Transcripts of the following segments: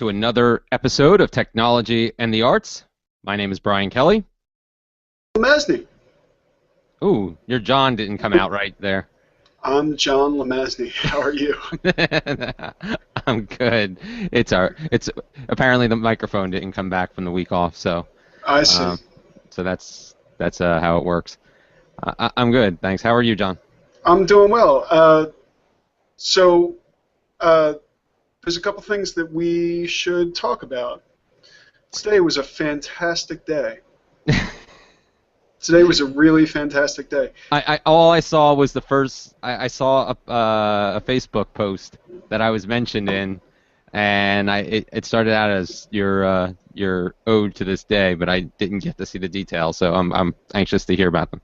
to another episode of Technology and the Arts. My name is Brian Kelley. LeMasney. Ooh, your John didn't come out right there. I'm John LeMasney. How are you? I'm good. It's apparently the microphone didn't come back from the week off, so I see. So that's how it works. I'm good, thanks. How are you, John? I'm doing well. There's a couple things that we should talk about. Today was a fantastic day. Today was a really fantastic day. All I saw was I saw a Facebook post that I was mentioned in, and it started out as your ode to this day, but I didn't get to see the details, so I'm anxious to hear about them.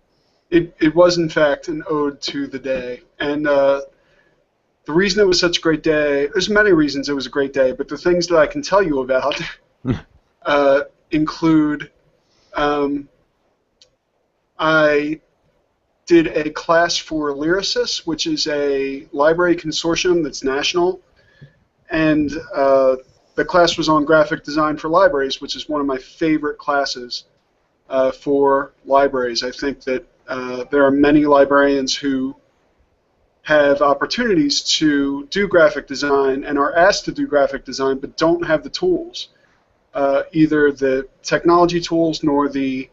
It was in fact an ode to the day, and the reason it was such a great day, there's many reasons it was a great day, but the things that I can tell you about include I did a class for Lyrasis, which is a library consortium that's national, and the class was on graphic design for libraries, which is one of my favorite classes for libraries. I think that there are many librarians who have opportunities to do graphic design and are asked to do graphic design but don't have the tools, either the technology tools nor the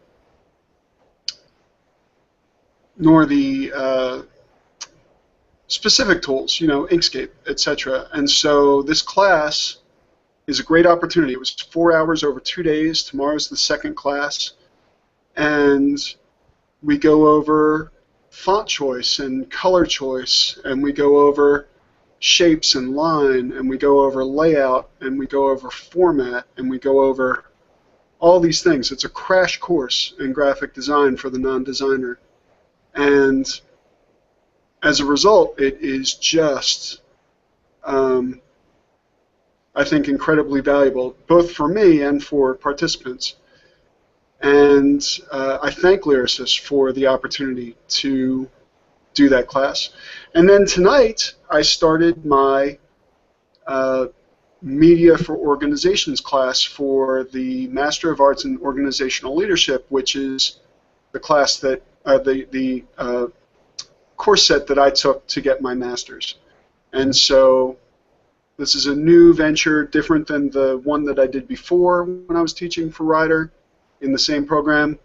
specific tools, Inkscape, etc. And so this class is a great opportunity. It was 4 hours over 2 days. Tomorrow's the second class. And we go over font choice and color choice, and we go over shapes and line, and we go over layout, and we go over format, and we go over all these things. It's a crash course in graphic design for the non-designer. And as a result, it is just, I think, incredibly valuable, both for me and for participants. And I thank Lyrasis for the opportunity to do that class. And then tonight, I started my Media for Organizations class for the Master of Arts in Organizational Leadership, which is the class that the course set that I took to get my master's. And so this is a new venture, different than the one that I did before when I was teaching for Rider in the same program,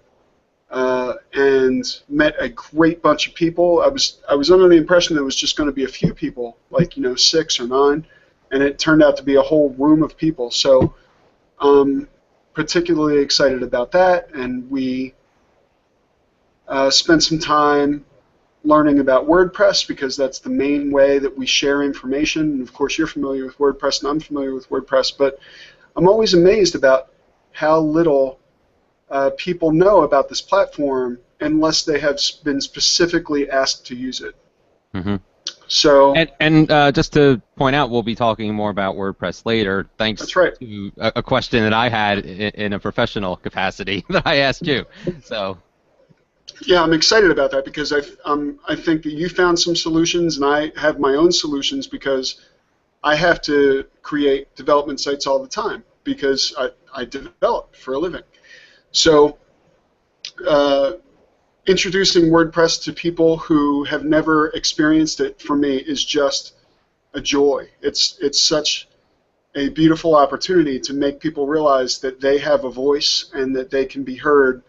and met a great bunch of people. I was under the impression there was just going to be a few people, like 6 or 9, and it turned out to be a whole room of people. So particularly excited about that, and we spent some time learning about WordPress, because that's the main way that we share information. And of course, you're familiar with WordPress, and I'm familiar with WordPress, but I'm always amazed about how little people know about this platform unless they have been specifically asked to use it. Mm-hmm. So, and just to point out, we'll be talking more about WordPress later, thanks that's right. to a question that I had in a professional capacity that I asked you. So. Yeah, I'm excited about that, because I think that you found some solutions, and I have my own solutions, because I have to create development sites all the time, because I develop for a living. So introducing WordPress to people who have never experienced it, for me, is just a joy. It's such a beautiful opportunity to make people realize that they have a voice, and that they can be heard,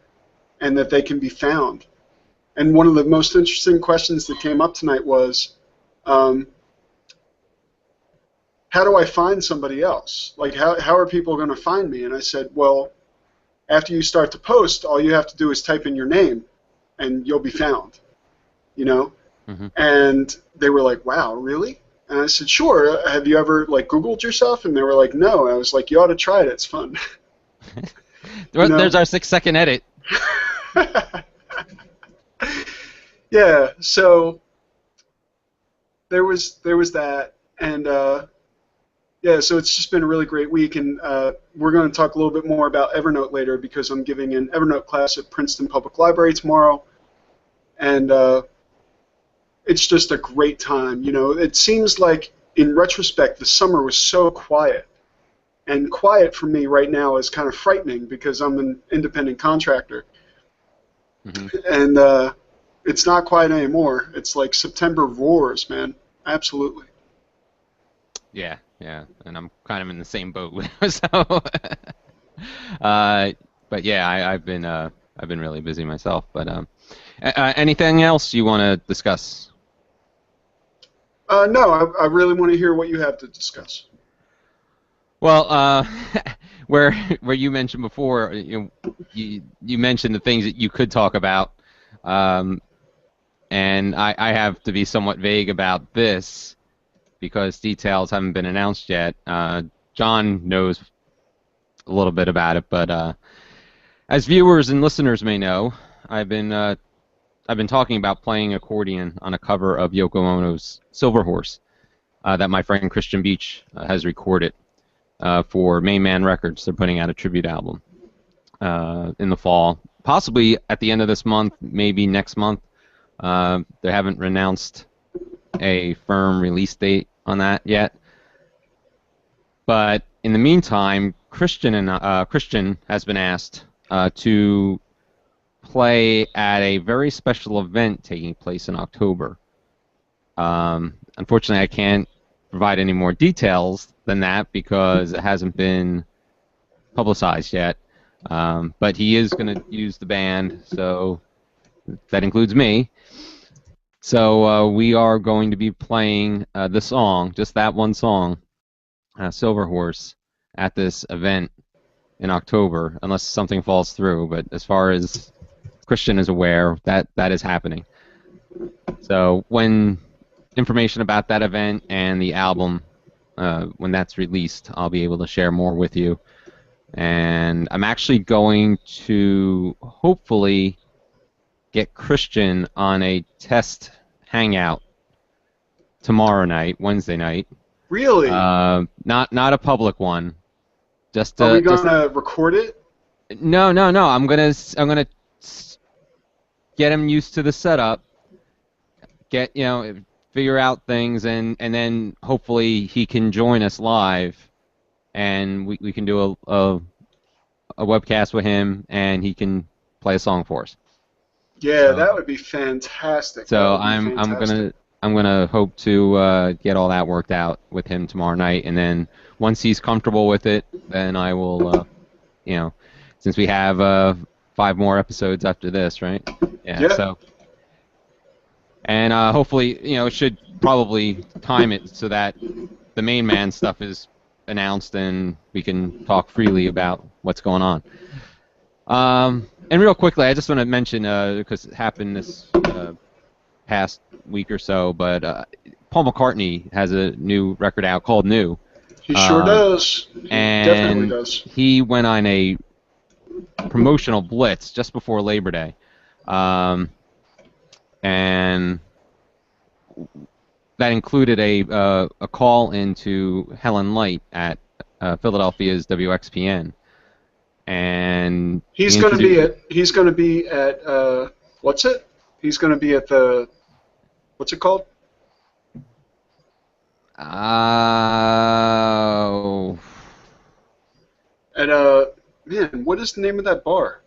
and that they can be found. And one of the most interesting questions that came up tonight was, how do I find somebody else? Like, how are people going to find me? And I said, well, after you start to post, all you have to do is type in your name, and you'll be found, Mm-hmm. And they were like, wow, really? And I said, sure. Have you ever, Googled yourself? And they were like, no. I was like, you ought to try it. It's fun. There's our 6-second edit. Yeah, so there was that, and yeah, so it's just been a really great week, and we're going to talk a little bit more about Evernote later, because I'm giving an Evernote class at Princeton Public Library tomorrow, and it's just a great time. It seems like, in retrospect, the summer was so quiet, And quiet for me right now is kind of frightening because I'm an independent contractor. Hmm. And it's not quiet anymore. It's like September roars, man. Absolutely. Yeah, yeah, and I'm kind of in the same boat with so. uh, but yeah, I've been really busy myself. But anything else you want to discuss? No, I really want to hear what you have to discuss. Well, where you mentioned before, you mentioned the things that you could talk about, um, and I have to be somewhat vague about this because details haven't been announced yet. John knows a little bit about it, but as viewers and listeners may know, I've been uh, I've been talking about playing accordion on a cover of Yoko Ono's Silver Horse that my friend Christian Beach has recorded for Main Man Records. They're putting out a tribute album in the fall, possibly at the end of this month, maybe next month. They haven't announced a firm release date on that yet. But in the meantime, Christian has been asked to play at a very special event taking place in October. Unfortunately, I can't provide any more details than that because it hasn't been publicized yet. But he is going to use the band, so that includes me. So we are going to be playing the song, just that one song, Silver Horse, at this event in October, unless something falls through. But as far as Christian is aware, that is happening. So when information about that event and the album, when that's released, I'll be able to share more with you. And I'm actually going to hopefully get Christian on a test hangout tomorrow night, Wednesday night. Really? Not a public one. Just Are we just gonna record it? no. I'm gonna get him used to the setup. Figure out things, and then hopefully he can join us live, and we can do a webcast with him, and he can play a song for us. Yeah, So that would be fantastic. That so would be fantastic. I'm gonna hope to get all that worked out with him tomorrow night, and then once he's comfortable with it, then I will, since we have 5 more episodes after this, right? Yeah. Yeah. So, and hopefully, it should probably time it so that the main man stuff is announced and we can talk freely about what's going on. And real quickly, I just want to mention, because it happened this past week or so, but Paul McCartney has a new record out called New. He sure does. He definitely And does. he went on a promotional blitz just before Labor Day. And that included a call into Helen Light at Philadelphia's WXPN. And He's going to be at what's it? He's going to be at the what's it called? Oh. At man, what is the name of that bar?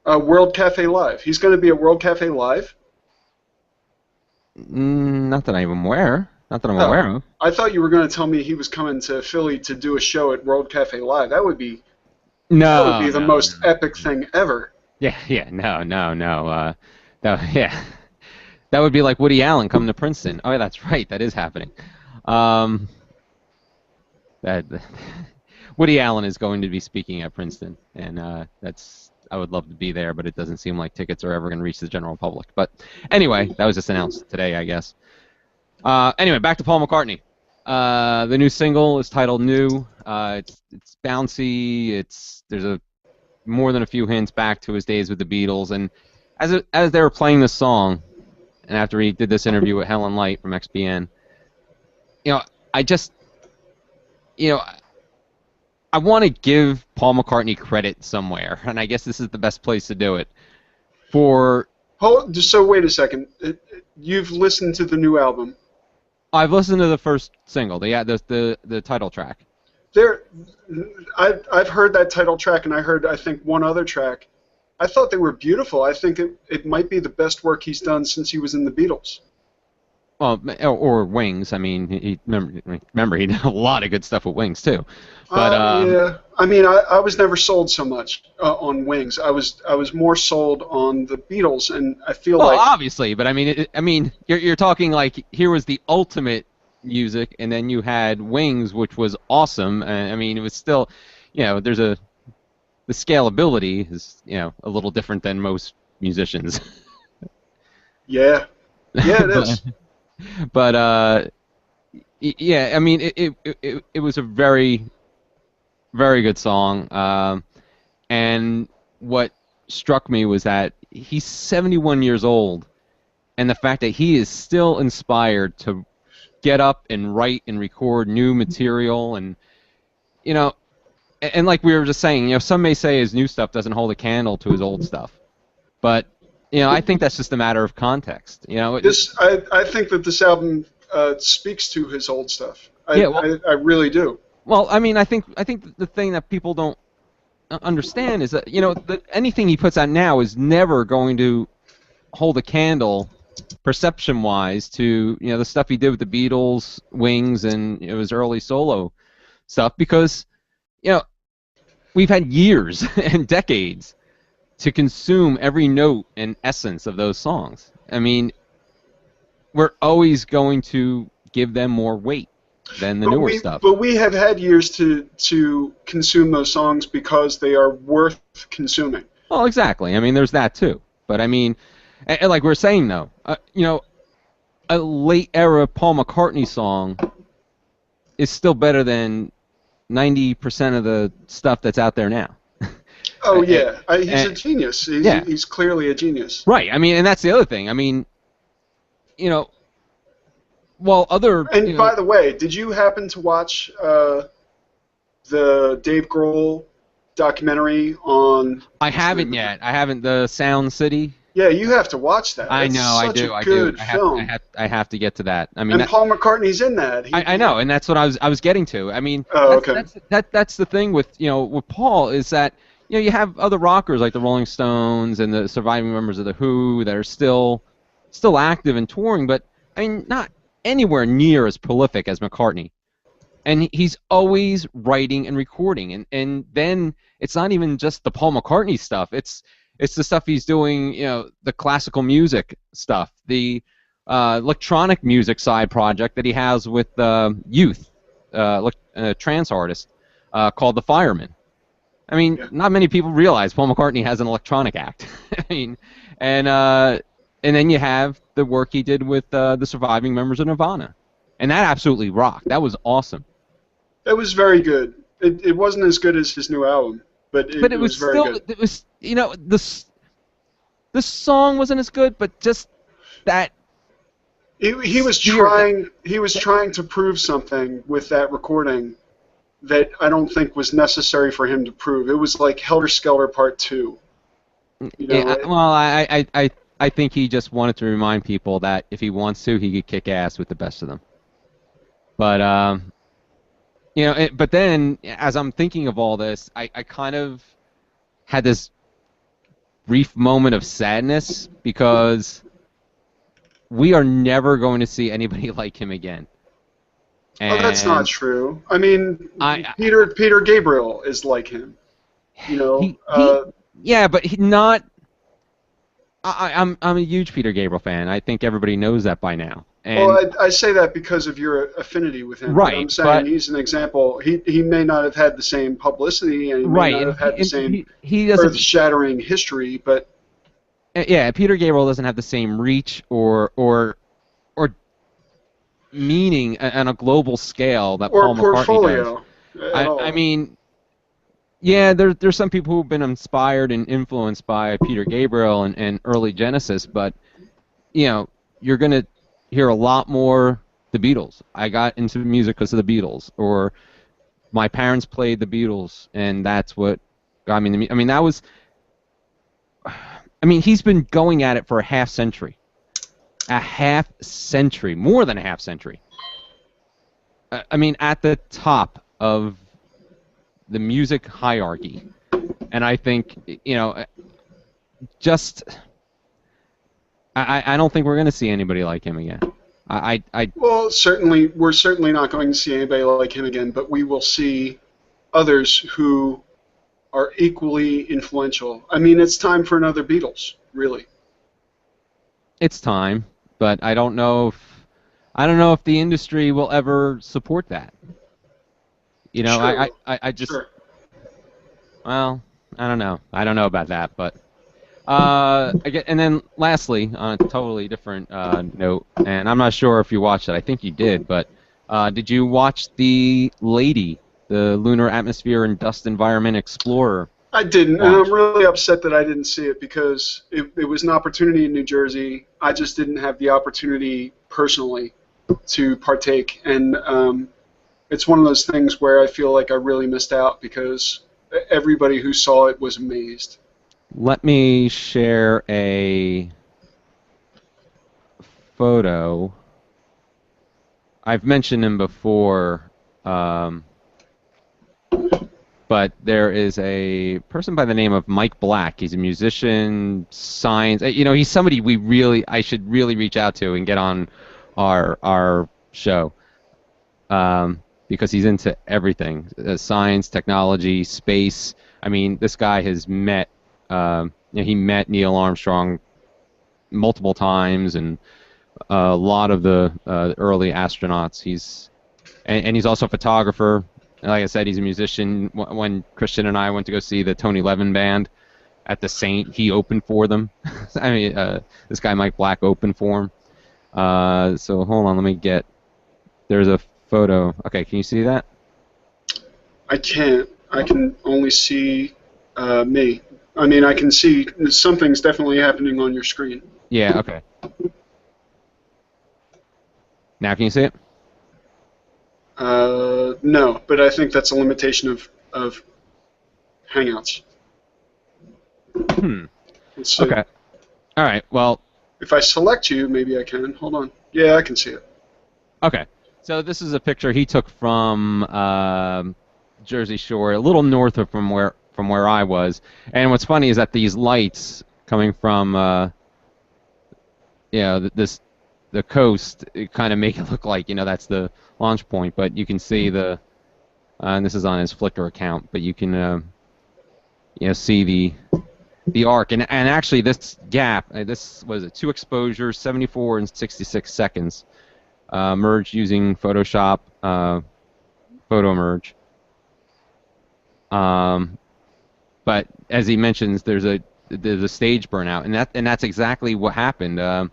World Cafe Live. He's going to be at World Cafe Live. Not that I'm aware. Not that I'm aware of. I thought you were going to tell me he was coming to Philly to do a show at World Cafe Live. That would be the most epic thing ever. Yeah, no. Yeah. That would be like Woody Allen coming to Princeton. Oh, yeah, that's right. That is happening. Woody Allen is going to be speaking at Princeton, and I would love to be there, but it doesn't seem like tickets are ever going to reach the general public. But anyway, that was just announced today, I guess. Anyway, back to Paul McCartney. The new single is titled New. It's bouncy. There's more than a few hints back to his days with the Beatles. And as they were playing this song, and after he did this interview with Helen Light from XPN, I want to give Paul McCartney credit somewhere, and I guess this is the best place to do it. So wait a second. You've listened to the new album. I've listened to the first single, the title track. There, I've heard that title track, and I think one other track. I thought they were beautiful. I think it might be the best work he's done since he was in the Beatles. Well, or Wings. I mean, remember he did a lot of good stuff with Wings too. But Yeah, I mean, I was never sold so much on Wings. I was more sold on the Beatles, and I feel well, like obviously, but I mean, you're talking like here was the ultimate music, and then you had Wings, which was awesome. And I mean, it was still, there's the scalability is a little different than most musicians. yeah, yeah, it but is. but yeah, I mean, it was a very very good song. And what struck me was that he's 71 years old, and the fact that he is still inspired to get up and write and record new material, and you know, and like we were just saying, some may say his new stuff doesn't hold a candle to his old stuff, but I think that's just a matter of context. I think that this album speaks to his old stuff. Yeah, well, I really do. well, I mean, I think the thing that people don't understand is that that anything he puts out now is never going to hold a candle perception-wise to the stuff he did with the Beatles, Wings, and his early solo stuff, because we've had years and decades to consume every note and essence of those songs. I mean, we're always going to give them more weight than the newer stuff. But we have had years to consume those songs because they are worth consuming. Well, exactly. I mean, there's that too. But I mean, and like we're saying though, a late era Paul McCartney song is still better than 90% of the stuff that's out there now. Oh yeah, he's a genius. He's clearly a genius. Right. I mean, and that's the other thing. I mean, well, other. And by the way, did you happen to watch the Dave Grohl documentary on? I haven't yet. I haven't. The Sound City. Yeah, you have to watch that. I know. I do. I do. I have to get to that. I mean, and Paul McCartney's in that. I know, and that's what I was getting to. I mean, that's the thing with with Paul is that you have other rockers like the Rolling Stones and the surviving members of the Who that are still active and touring, but I mean not anywhere near as prolific as McCartney. And he's always writing and recording, and then it's not even just the Paul McCartney stuff. It's the stuff he's doing, the classical music stuff, the electronic music side project that he has with Youth, a trance artist called The Fireman. I mean, not many people realize Paul McCartney has an electronic act. I mean, and then you have the work he did with the surviving members of Nirvana, and that absolutely rocked. That was awesome. That was very good. It wasn't as good as his new album, but it was very good. It was the song wasn't as good, but just that. He was trying to prove something with that recording that I don't think was necessary for him to prove. It was like Helter Skelter Part 2. Well, I think he just wanted to remind people that if he wants to, he could kick ass with the best of them. But but then as I'm thinking of all this, I kind of had this brief moment of sadness because we are never going to see anybody like him again. And that's not true. I mean, Peter Gabriel is like him. Yeah, but not. I'm a huge Peter Gabriel fan. I think everybody knows that by now. And well, I say that because of your affinity with him. Right. I'm saying he's an example. He may not have had the same publicity, and he may not have had the same earth-shattering history, but yeah, Peter Gabriel doesn't have the same reach or meaning on a global scale that Paul McCartney does. I mean, yeah, there's some people who've been inspired and influenced by Peter Gabriel and early Genesis, but you're gonna hear a lot more the Beatles. I got into music because of the Beatles, or my parents played the Beatles, and that's what got me into. I mean, that was. I mean, he's been going at it for a half century, more than a half century, I mean, at the top of the music hierarchy. And I think, just I don't think we're going to see anybody like him again. I Well, certainly, we're certainly not going to see anybody like him again, but we will see others who are equally influential. I mean, it's time for another Beatles, really. It's time, but I don't know if the industry will ever support that. Sure, I just, sure. well, I don't know about that, but and then lastly, on a totally different note, and I'm not sure if you watched it. I think you did, but did you watch the Lunar Atmosphere and Dust Environment Explorer I didn't, and I'm launch? really upset that I didn't see it because it was an opportunity in New Jersey. I just didn't have the opportunity personally to partake, and it's one of those things where I feel like I really missed out because everybody who saw it was amazed. Let me share a photo. I've mentioned him before. But there is a person by the name of Mike Black. He's a musician, science. He's somebody I should really reach out to and get on our show, because he's into everything: science, technology, space. I mean, this guy has he met Neil Armstrong multiple times, and a lot of the early astronauts. And he's also a photographer. Like I said, he's a musician. When Christian and I went to go see the Tony Levin band at the Saint, he opened for them. I mean, this guy Mike Black opened for him. So hold on, there's a photo. Okay, can you see that? I can't. I can only see me. I mean, I can see something's definitely happening on your screen. Yeah, okay. Now can you see it? No, but I think that's a limitation of Hangouts. Hmm. Let's see. Okay. All right. Well, If I select you, maybe I can. Hold on. Yeah, I can see it. okay. So this is a picture he took from Jersey Shore, a little north of from where I was. And what's funny is that these lights coming from the coast, it kind of make it look like that's the launch point. But you can see and this is on his Flickr account, but you can see the arc. And actually this gap, this was it, two exposures, 74 and 66 seconds, merged using Photoshop, photo merge. But as he mentions, there's a stage burnout, and that's exactly what happened.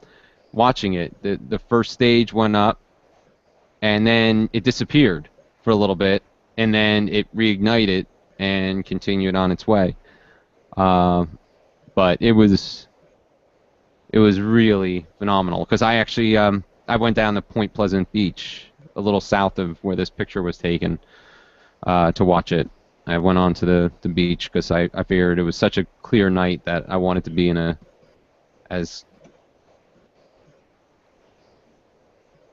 Watching it, the first stage went up, and then it disappeared for a little bit, and then it reignited and continued on its way. But it was really phenomenal because I actually I went down to Point Pleasant Beach, a little south of where this picture was taken, to watch it. I went on to the beach because I figured it was such a clear night that I wanted to be in a as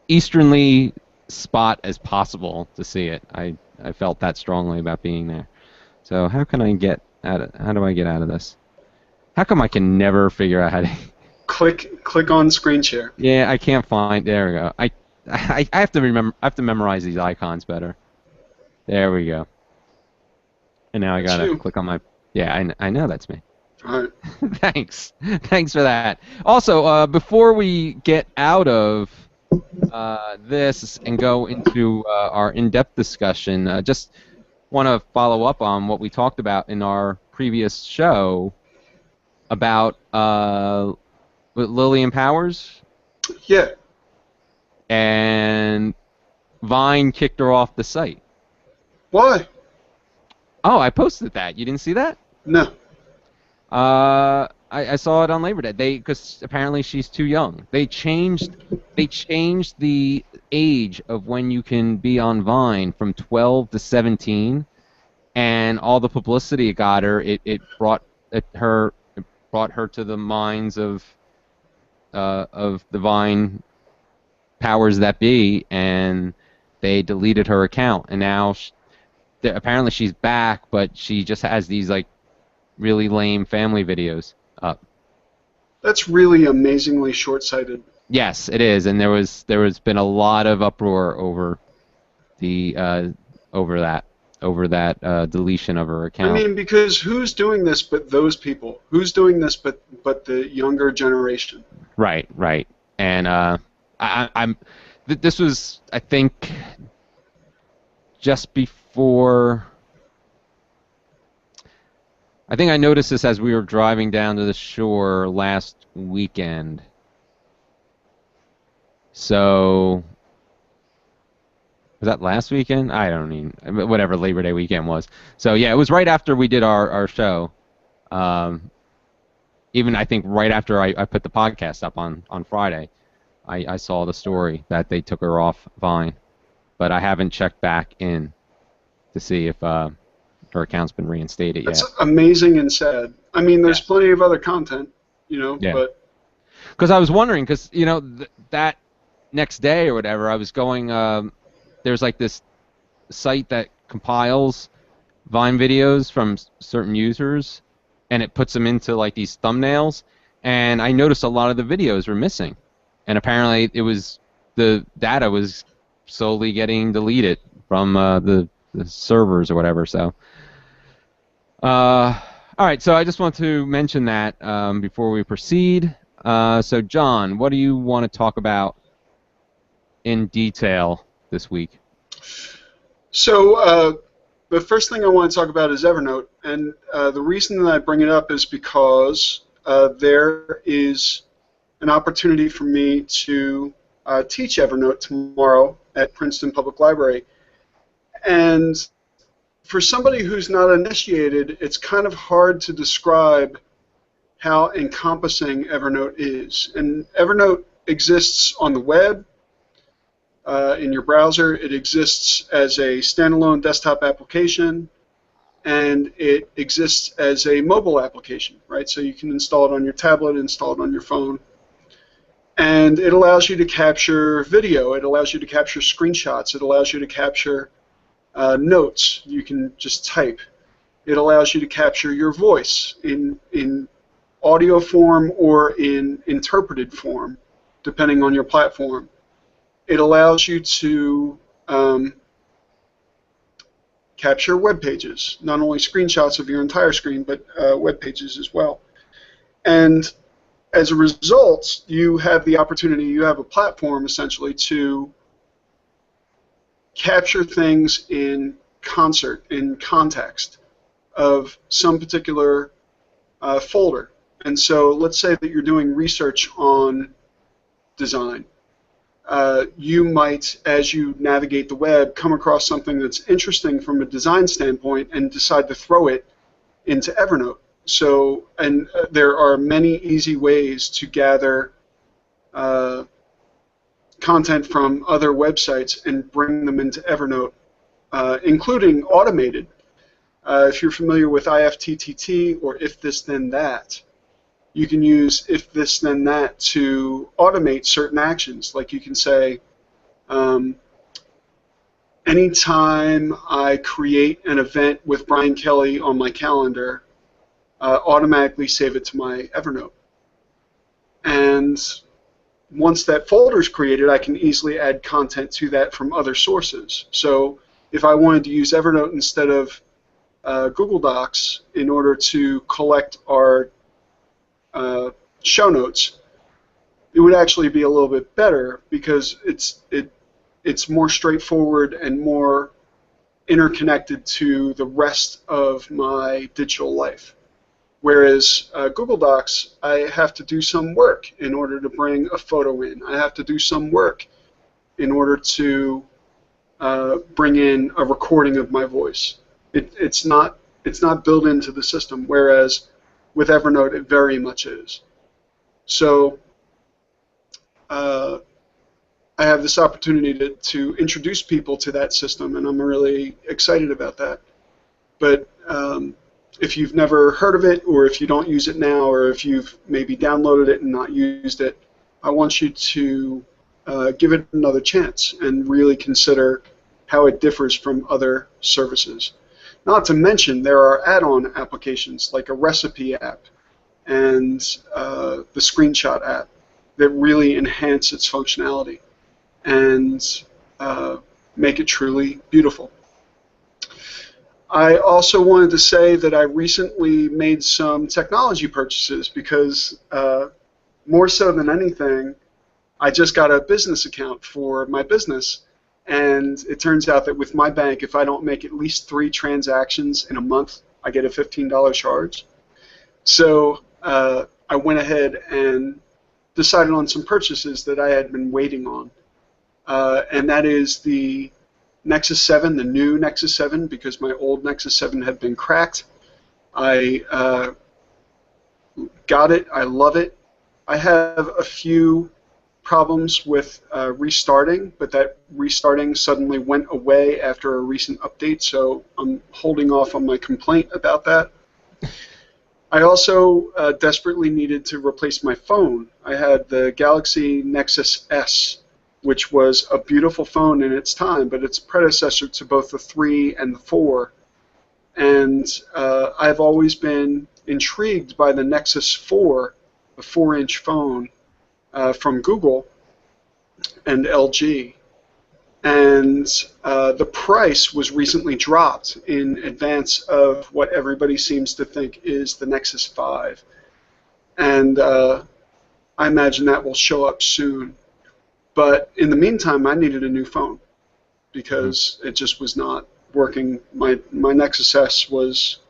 easternly spot as possible to see it. I felt that strongly about being there. So how do I get out of this? How come I can never figure out how to? Click on screen share. Yeah, I can't find. There we go. I have to remember. I have to memorize these icons better. There we go. And now I That's gotta you. click on my. Yeah, I know that's me. All right. Thanks for that. Also, before we get out of this and go into our in-depth discussion, just want to follow up on what we talked about in our previous show about Lillian Powers, Yeah. and Vine kicked her off the site. Why? Oh, I posted that. You didn't see that? No. I saw it on Labor Day. Because apparently she's too young. They changed the age of when you can be on Vine from 12 to 17, and all the publicity it got her, it brought her to the minds of the Vine powers that be, and they deleted her account, and now apparently she's back, but she just has these like really lame family videos up. That's really amazingly short-sighted. Yes, it is, and there was been a lot of uproar over the over that deletion of her I account. mean, because who's doing this but those people? Who's doing this but the younger generation? Right, right, and I'm this was, I think, just before. I think I noticed this as we were driving down to the shore last weekend. So was that last weekend? I don't even, whatever Labor Day weekend was. So yeah, it was right after we did our show. Um, Even I think right after I put the podcast up on Friday, I saw the story that they took her off Vine, but I haven't checked back in to see if her account's been reinstated yet. That's amazing and sad. I mean, there's Yeah. plenty of other content, you know, Yeah. but Because I was wondering, because that next day or whatever, I was going. There's like this site that compiles Vine videos from certain users, and it puts them into like these thumbnails. And I noticed a lot of the videos were missing, and apparently the data was slowly getting deleted from the servers or whatever. So, all right. So I just want to mention that before we proceed. So John, what do you want to talk about in detail this week? so the first thing I want to talk about is Evernote, and the reason that I bring it up is because there is an opportunity for me to teach Evernote tomorrow at Princeton Public Library. And for somebody who's not initiated, it's kind of hard to describe how encompassing Evernote is. And Evernote exists on the web, in your browser. It exists as a standalone desktop application, and it exists as a mobile application, right? So you can install it on your tablet, install it on your phone. And it allows you to capture video. It allows you to capture screenshots. It allows you to capture notes. You can just type. It allows you to capture your voice in audio form or in interpreted form, depending on your platform. It allows you to capture web pages, not only screenshots of your entire screen, but web pages as well. And as a result, you have the opportunity, you have a platform essentially to capture things in concert, in context of some particular folder. And so let's say that you're doing research on design. You might, as you navigate the web, come across something that's interesting from a design standpoint and decide to throw it into Evernote. So, and there are many easy ways to gather content from other websites and bring them into Evernote, including automated. If you're familiar with IFTTT or if this then that, you can use if this then that to automate certain actions. Like you can say, anytime I create an event with Brian Kelley on my calendar, automatically save it to my Evernote. And once that folder is created, I can easily add content to that from other sources. So if I wanted to use Evernote instead of Google Docs in order to collect our show notes, it would actually be a little bit better because it's more straightforward and more interconnected to the rest of my digital life. Whereas Google Docs, I have to do some work in order to bring a photo in. I have to do some work in order to bring in a recording of my voice. It's not built into the system, whereas with Evernote it very much is. So I have this opportunity to introduce people to that system, and I'm really excited about that. But if you've never heard of it, or if you don't use it now, or if you've maybe downloaded it and not used it, I want you to give it another chance and really consider how it differs from other services. Not to mention, there are add-on applications like a recipe app and the screenshot app that really enhance its functionality and make it truly beautiful. I also wanted to say that I recently made some technology purchases because more so than anything, I just got a business account for my business, and it turns out that with my bank, if I don't make at least 3 transactions in a month, I get a $15 charge. So I went ahead and decided on some purchases that I had been waiting on, and that is the Nexus 7, the new Nexus 7, because my old Nexus 7 had been cracked. I got it. I love it. I have a few problems with restarting, but that restarting suddenly went away after a recent update, so I'm holding off on my complaint about that. I also desperately needed to replace my phone. I had the Galaxy Nexus S, which was a beautiful phone in its time, but it's predecessor to both the 3 and the 4. And I've always been intrigued by the Nexus 4, the 4-inch phone from Google and LG. And the price was recently dropped in advance of what everybody seems to think is the Nexus 5. And I imagine that will show up soon. But in the meantime, I needed a new phone because it just was not working. My Nexus S was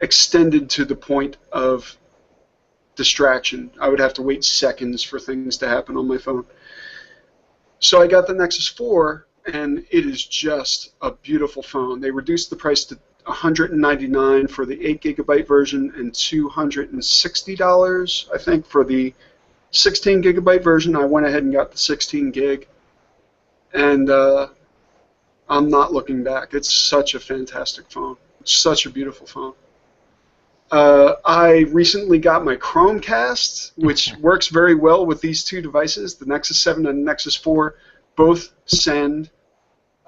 extended to the point of distraction. I would have to wait seconds for things to happen on my phone. So I got the Nexus 4, and it is just a beautiful phone. They reduced the price to $199 for the 8GB version and $260, I think, for the 16GB version. I went ahead and got the 16 gig, and I'm not looking back. It's such a fantastic phone. It's such a beautiful phone. I recently got my Chromecast, which works very well with these two devices. The Nexus 7 and the Nexus 4 both send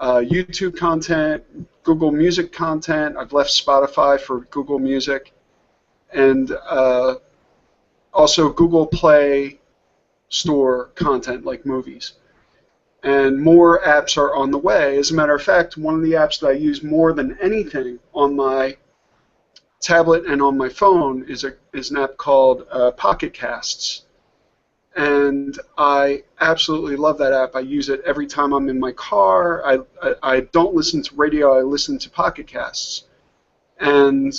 YouTube content, Google Music content. I've left Spotify for Google Music, and also Google Play Store content like movies. And more apps are on the way. As a matter of fact, one of the apps that I use more than anything on my tablet and on my phone is an app called Pocket Casts. And I absolutely love that app. I use it every time I'm in my car. I don't listen to radio. I listen to Pocket Casts. And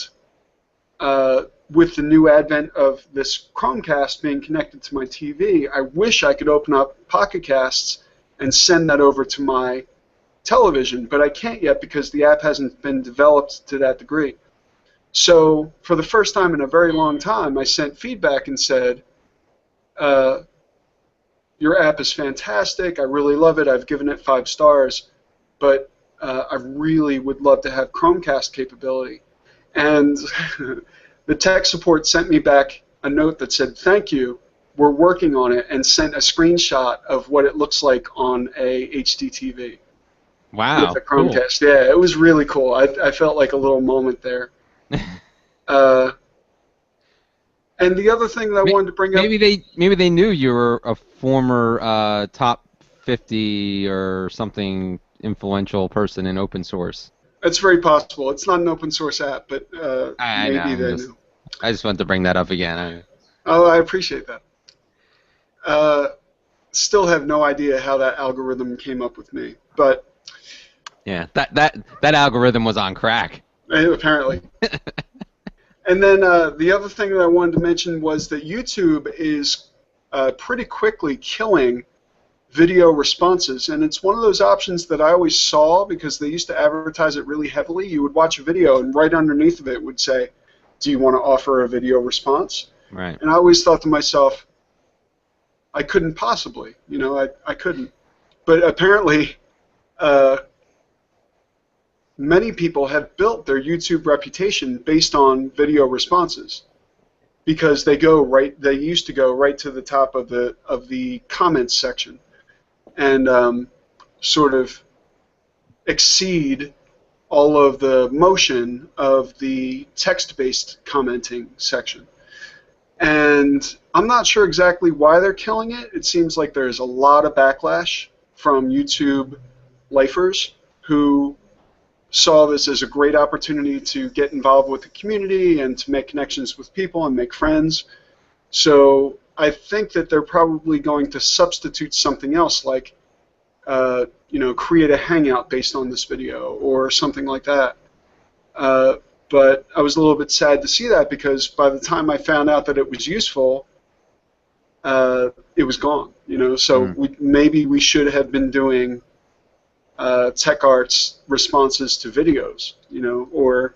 with the new advent of this Chromecast being connected to my TV, I wish I could open up Pocket Casts and send that over to my television, but I can't yet because the app hasn't been developed to that degree. So for the first time in a very long time, I sent feedback and said, your app is fantastic. I really love it. I've given it 5 stars, but I really would love to have Chromecast capability. And the tech support sent me back a note that said, thank you, we're working on it, and sent a screenshot of what it looks like on a HD TV. Wow, with a Chromecast. Cool. Yeah, it was really cool. I felt like a little moment there. And the other thing that I wanted to bring up... Maybe they knew you were a former top 50 or something influential person in open source. It's very possible. It's not an open source app, but maybe they knew. I just wanted to bring that up again. Oh, I appreciate that. Still have no idea how that algorithm came up with me, but... Yeah, that algorithm was on crack. Apparently. And then the other thing that I wanted to mention was that YouTube is pretty quickly killing video responses, and it's one of those options that I always saw because they used to advertise it really heavily. You would watch a video, and right underneath of it would say, do you want to offer a video response? Right. And I always thought to myself, I couldn't possibly. I couldn't. But apparently, many people have built their YouTube reputation based on video responses because they used to go right to the top of the comments section. and sort of exceed all of the motion of the text-based commenting section. And I'm not sure exactly why they're killing it. It seems like there's a lot of backlash from YouTube lifers who saw this as a great opportunity to get involved with the community and to make connections with people and make friends. So I think that they're probably going to substitute something else, like create a hangout based on this video or something like that. But I was a little bit sad to see that, because by the time I found out that it was useful, it was gone. So maybe we should have been doing tech arts responses to videos, or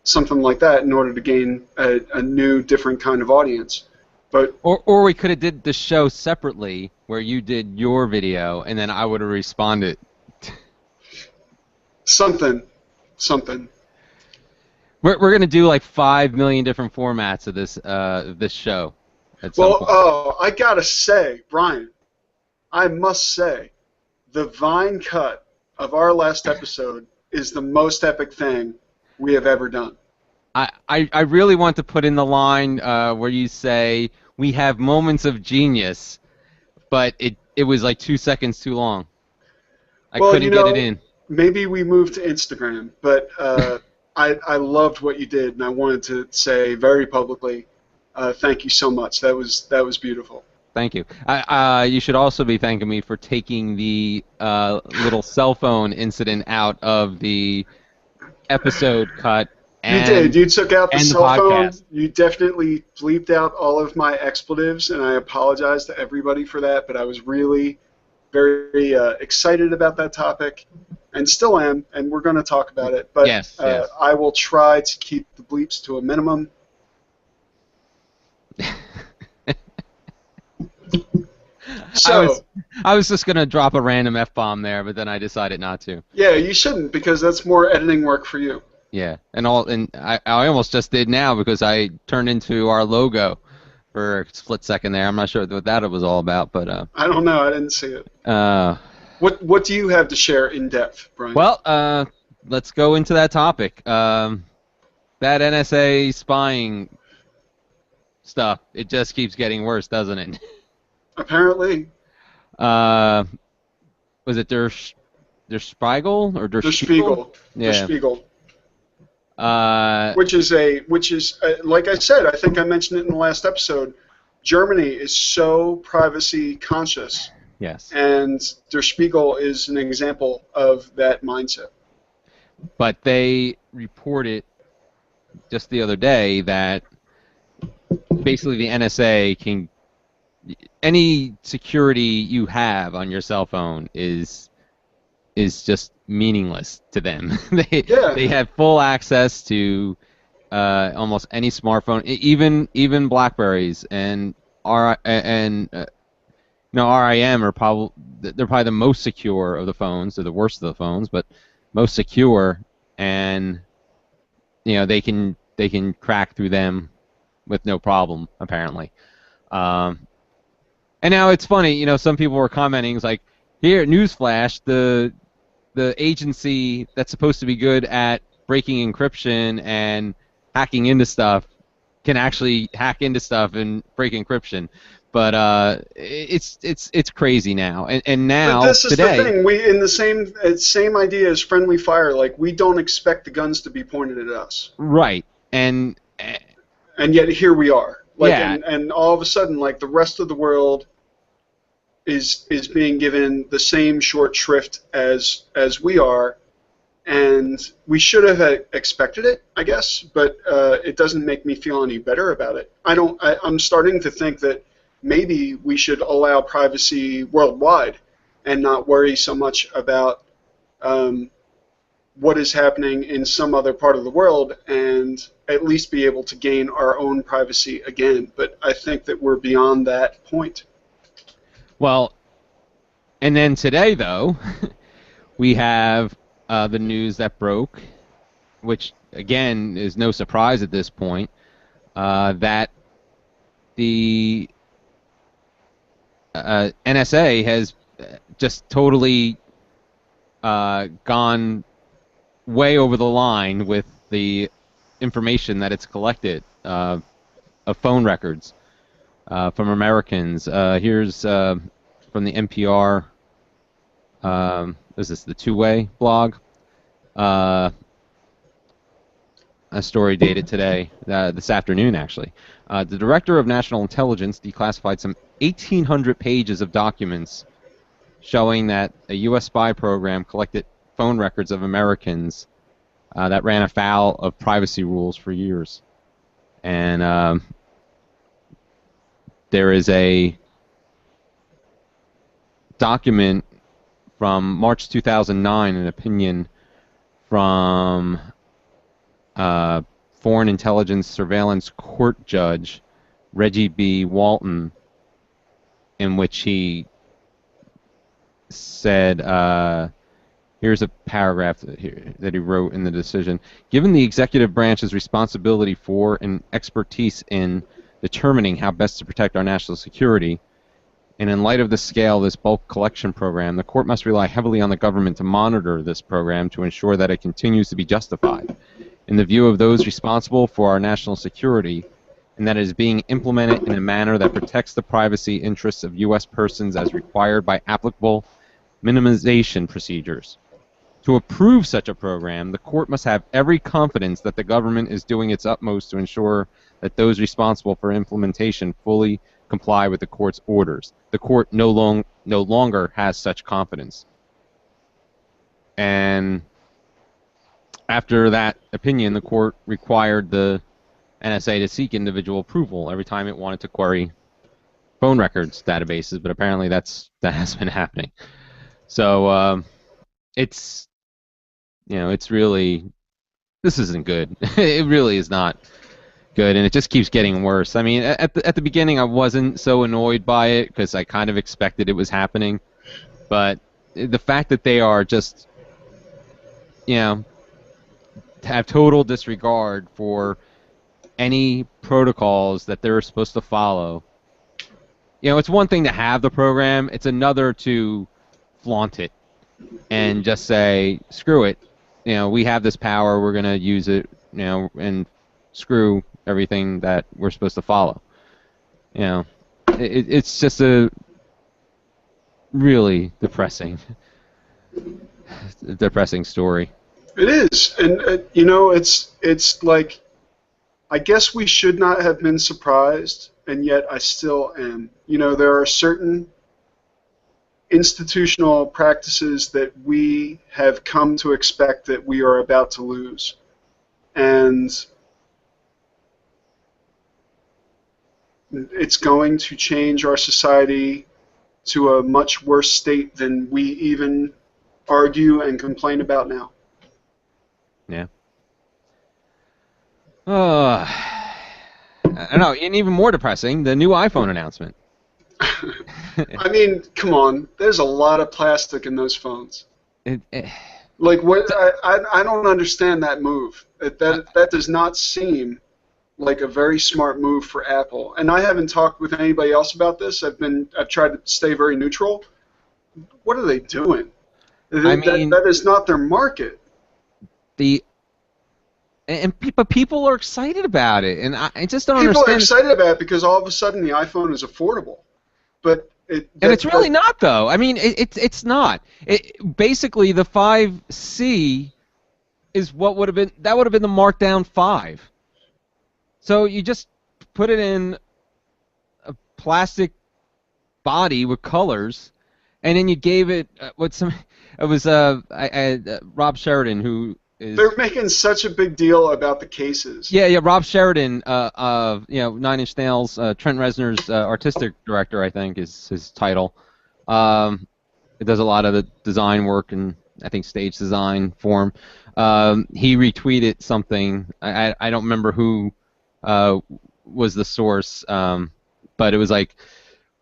something like that, in order to gain a new, different kind of audience. But or we could have did the show separately, where you did your video and then I would have responded. Something. We're gonna do like 5 million different formats of this show. At some point. I gotta say, Brian, I must say, the Vine cut of our last episode is the most epic thing we have ever done. I really want to put in the line where you say, we have moments of genius, but it was like 2 seconds too long. I couldn't get it in. Maybe we moved to Instagram, but I loved what you did, and I wanted to say very publicly, thank you so much. That was beautiful. Thank you. You should also be thanking me for taking the little cell phone incident out of the episode cut. You did. You took out the cell phone. Podcast. You definitely bleeped out all of my expletives, and I apologize to everybody for that, but I was really very excited about that topic, and still am, and we're going to talk about it. But yes. I will try to keep the bleeps to a minimum. So I was just going to drop a random F-bomb there, but then I decided not to. Yeah, you shouldn't, because that's more editing work for you. Yeah, and I almost just did now, because I turned into our logo for a split second there. I'm not sure what that was all about, but I don't know. I didn't see it. What do you have to share in depth, Brian? Well, let's go into that topic. That NSA spying stuff, it just keeps getting worse, doesn't it? Apparently. Was it Der Spiegel or Der Spiegel? Yeah. Der Spiegel. Which is like I said, I think I mentioned it in the last episode, Germany is so privacy conscious. Yes. And Der Spiegel is an example of that mindset. But they reported just the other day that basically the NSA can, any security you have on your cell phone is just meaninless to them. They have full access to almost any smartphone, even Blackberries and RIM are probably the most secure of the phones. They're the worst of the phones, but most secure, and they can crack through them with no problem, apparently. And now it's funny, some people were commenting, it's like, here, newsflash, the agency that's supposed to be good at breaking encryption and hacking into stuff can actually hack into stuff and break encryption. But it's crazy now. And now but this is today, the thing. We in the same idea as friendly fire. Like, we don't expect the guns to be pointed at us. Right. And yet here we are. Like, yeah. And all of a sudden, like, the rest of the world is being given the same short shrift as we are, and we should have expected it, I guess, but it doesn't make me feel any better about it. I'm starting to think that maybe we should allow privacy worldwide and not worry so much about what is happening in some other part of the world, and at least be able to gain our own privacy again. But I think that we're beyond that point. Well, and then today, though, we have the news that broke, which, again, is no surprise at this point, that the NSA just totally gone way over the line with the information that it's collected of phone records from Americans. Here's from the NPR. Is this the Two-Way blog? A story dated today, this afternoon, actually. The Director of National Intelligence declassified some 1,800 pages of documents showing that a U.S. spy program collected phone records of Americans that ran afoul of privacy rules for years. And there is a document from March 2009, an opinion from Foreign Intelligence Surveillance Court Judge Reggie B. Walton, in which he said, here's a paragraph that he wrote in the decision. Given the executive branch's responsibility for and expertise in determining how best to protect our national security, and in light of the scale of this bulk collection program, the court must rely heavily on the government to monitor this program to ensure that it continues to be justified in the view of those responsible for our national security, and that it is being implemented in a manner that protects the privacy interests of U.S. persons as required by applicable minimization procedures. To approve such a program, the court must have every confidence that the government is doing its utmost to ensure that those responsible for implementation fully comply with the court's orders. The court no longer has such confidence. And after that opinion, the court required the NSA to seek individual approval every time it wanted to query phone records databases, but apparently that has been happening. So it's really, this isn't good. It really is not good, and it just keeps getting worse. I mean, at the beginning, I wasn't so annoyed by it because I kind of expected it was happening, but the fact that they are just, have total disregard for any protocols that they're supposed to follow. It's one thing to have the program; it's another to flaunt it and just say, "Screw it! We have this power. We're going to use it. And screw everything that we're supposed to follow." It's just a really depressing story. It is, and it's like, I guess we should not have been surprised, and yet I still am. There are certain institutional practices that we have come to expect that we are about to lose, and it's going to change our society to a much worse state than we even argue and complain about now. Yeah. I don't know, and even more depressing, the new iPhone announcement. I mean, come on. There's a lot of plastic in those phones. Like, what? I don't understand that move. That does not seem like a very smart move for Apple. And I haven't talked with anybody else about this. I've tried to stay very neutral. What are they doing? That is not their market. But people are excited about it, and I just don't understand. People are excited about it because all of a sudden the iPhone is affordable, but it's really not, though. I mean, it's not. Basically, the 5C is what would have been the markdown 5. So you just put it in a plastic body with colors, and then you gave it Rob Sheridan, who is... They're making such a big deal about the cases. Yeah, Rob Sheridan, of Nine Inch Nails, Trent Reznor's artistic director, I think, is his title. It does a lot of the design work and I think stage design for him. He retweeted something. I don't remember who was the source, but it was like,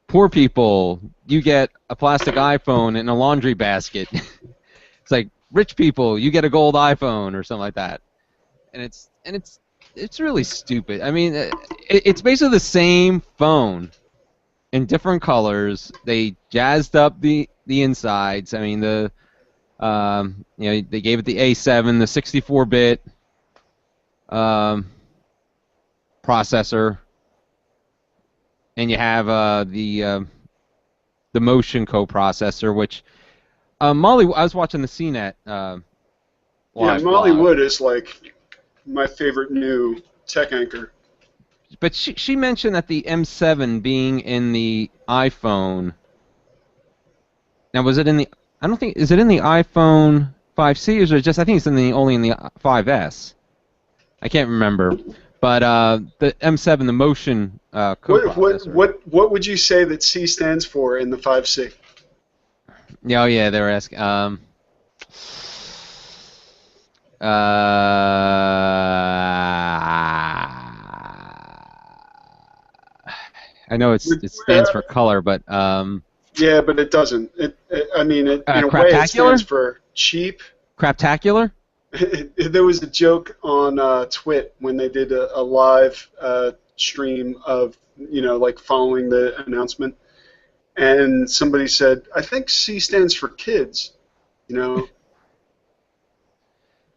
poor people, you get a plastic iPhone in a laundry basket. It's like, rich people, you get a gold iPhone or something like that. And it's really stupid. I mean, it's basically the same phone in different colors. They jazzed up the insides. I mean, they gave it the A7, the 64-bit processor, and you have the motion coprocessor, which Molly. I was watching the CNET Yeah, live Molly blog, Wood is like my favorite new tech anchor. but she mentioned that the M7 being in the iPhone. Now, was it in the? I don't think. Is it in the iPhone 5C, or is it just? I think it's only in the 5S. I can't remember. But the M7, the motion coprocessor. What would you say that C stands for in the 5C? Yeah, oh yeah, they were asking. Uh, I know it stands for color, but Yeah, but it doesn't. I mean, in a way, it stands craptacular? for cheap. Craptacular? There was a joke on Twit when they did a live stream of, like following the announcement, and somebody said, "I think C stands for kids." You know,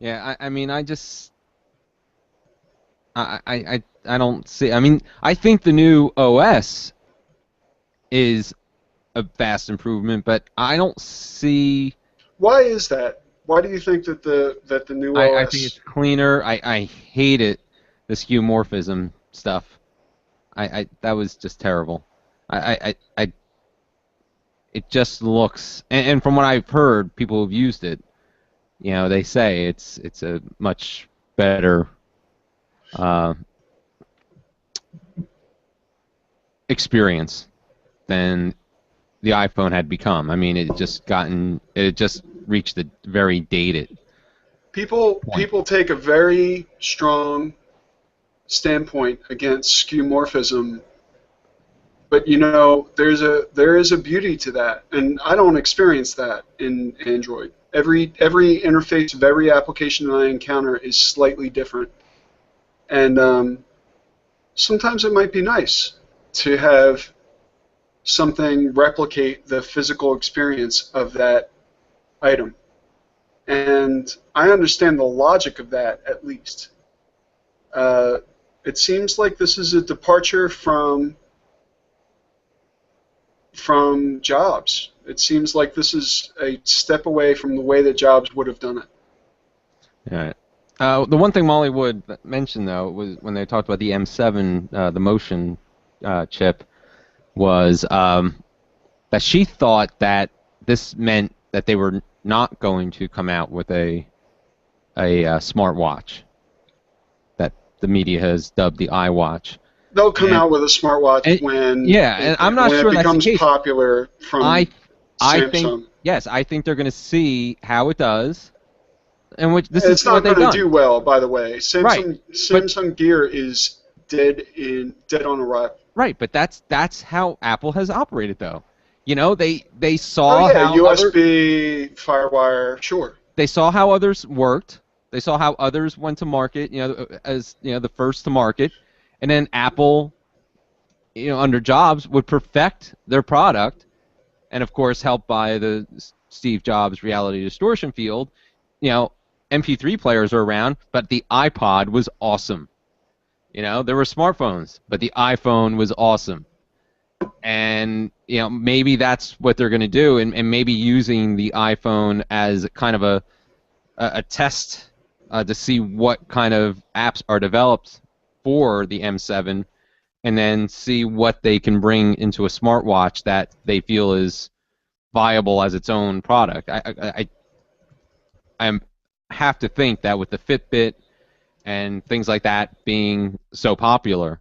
Yeah, I mean, I don't see. I mean, I think the new OS is a vast improvement, but I don't see. why is that? Why do you think that the new I think it's OS? cleaner. I hate it. The skeuomorphism stuff. That was just terrible. I it just looks, and from what I've heard, people who've used it, they say it's a much better uh, experience than the iPhone had become. I mean, it just reached the very dated point. People take a very strong standpoint against skeuomorphism, but there is a beauty to that, and I don't experience that in Android. Every interface of every application that I encounter is slightly different, and sometimes it might be nice to have something replicate the physical experience of that item. And I understand the logic of that, at least. Uh, it seems like this is a departure from Jobs. It seems like this is a step away from the way that Jobs would have done it. Yeah. The one thing Molly Wood mentioned, though, was when they talked about the M7, the motion chip, was that she thought that this meant that they were not going to come out with a smartwatch that the media has dubbed the iWatch. They'll come out with a smartwatch And, yeah, and I'm not sure it that's the becomes case. popular from I think Samsung. yes, I think they're going to see how it does, and this It's is what not they've going to done. do well, by the way. Right, but Samsung Gear is dead on arrival. right, but that's how Apple has operated, though. They Oh saw yeah, how USB, FireWire, sure. they saw how others worked. They saw how others went to market, as the first to market, and then Apple, under Jobs, would perfect their product, and of course, helped by the Steve Jobs reality distortion field. MP3 players are around, but the iPod was awesome. There were smartphones, but the iPhone was awesome. And maybe that's what they're going to do, and maybe using the iPhone as kind of a test to see what kind of apps are developed for the M7, and then see what they can bring into a smartwatch that they feel is viable as its own product. I have to think that with the Fitbit and things like that being so popular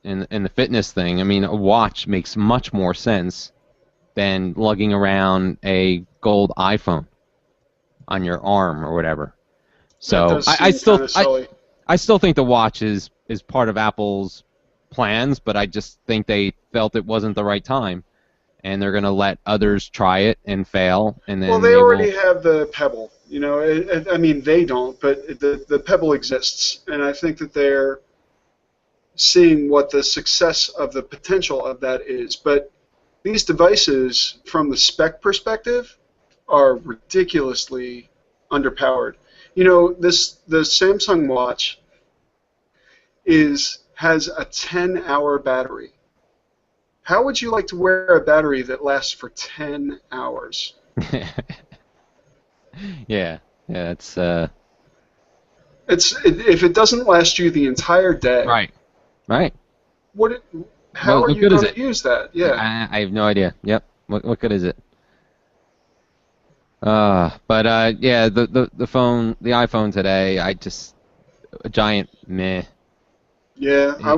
in the fitness thing, I mean, a watch makes much more sense than lugging around a gold iPhone on your arm or whatever. That So does seem kind of silly. I still think the watch is part of Apple's plans, but I just think they felt it wasn't the right time, and they're going to let others try it and fail, and Well, then they they already will. have the Pebble. I mean, they don't, but the Pebble exists, and I think that seeing what the success of the potential of that is. But these devices, from the spec perspective, are ridiculously underpowered. You know, the Samsung watch has a 10-hour battery. How would you like to wear a battery that lasts for 10 hours? Yeah, yeah, it's If it doesn't last you the entire day, right, right. what? How are What you good is going it? to use that? Yeah. I have no idea. Yep. What good is it? But yeah, the phone, the iPhone today, I just a giant meh. Yeah, It, it, I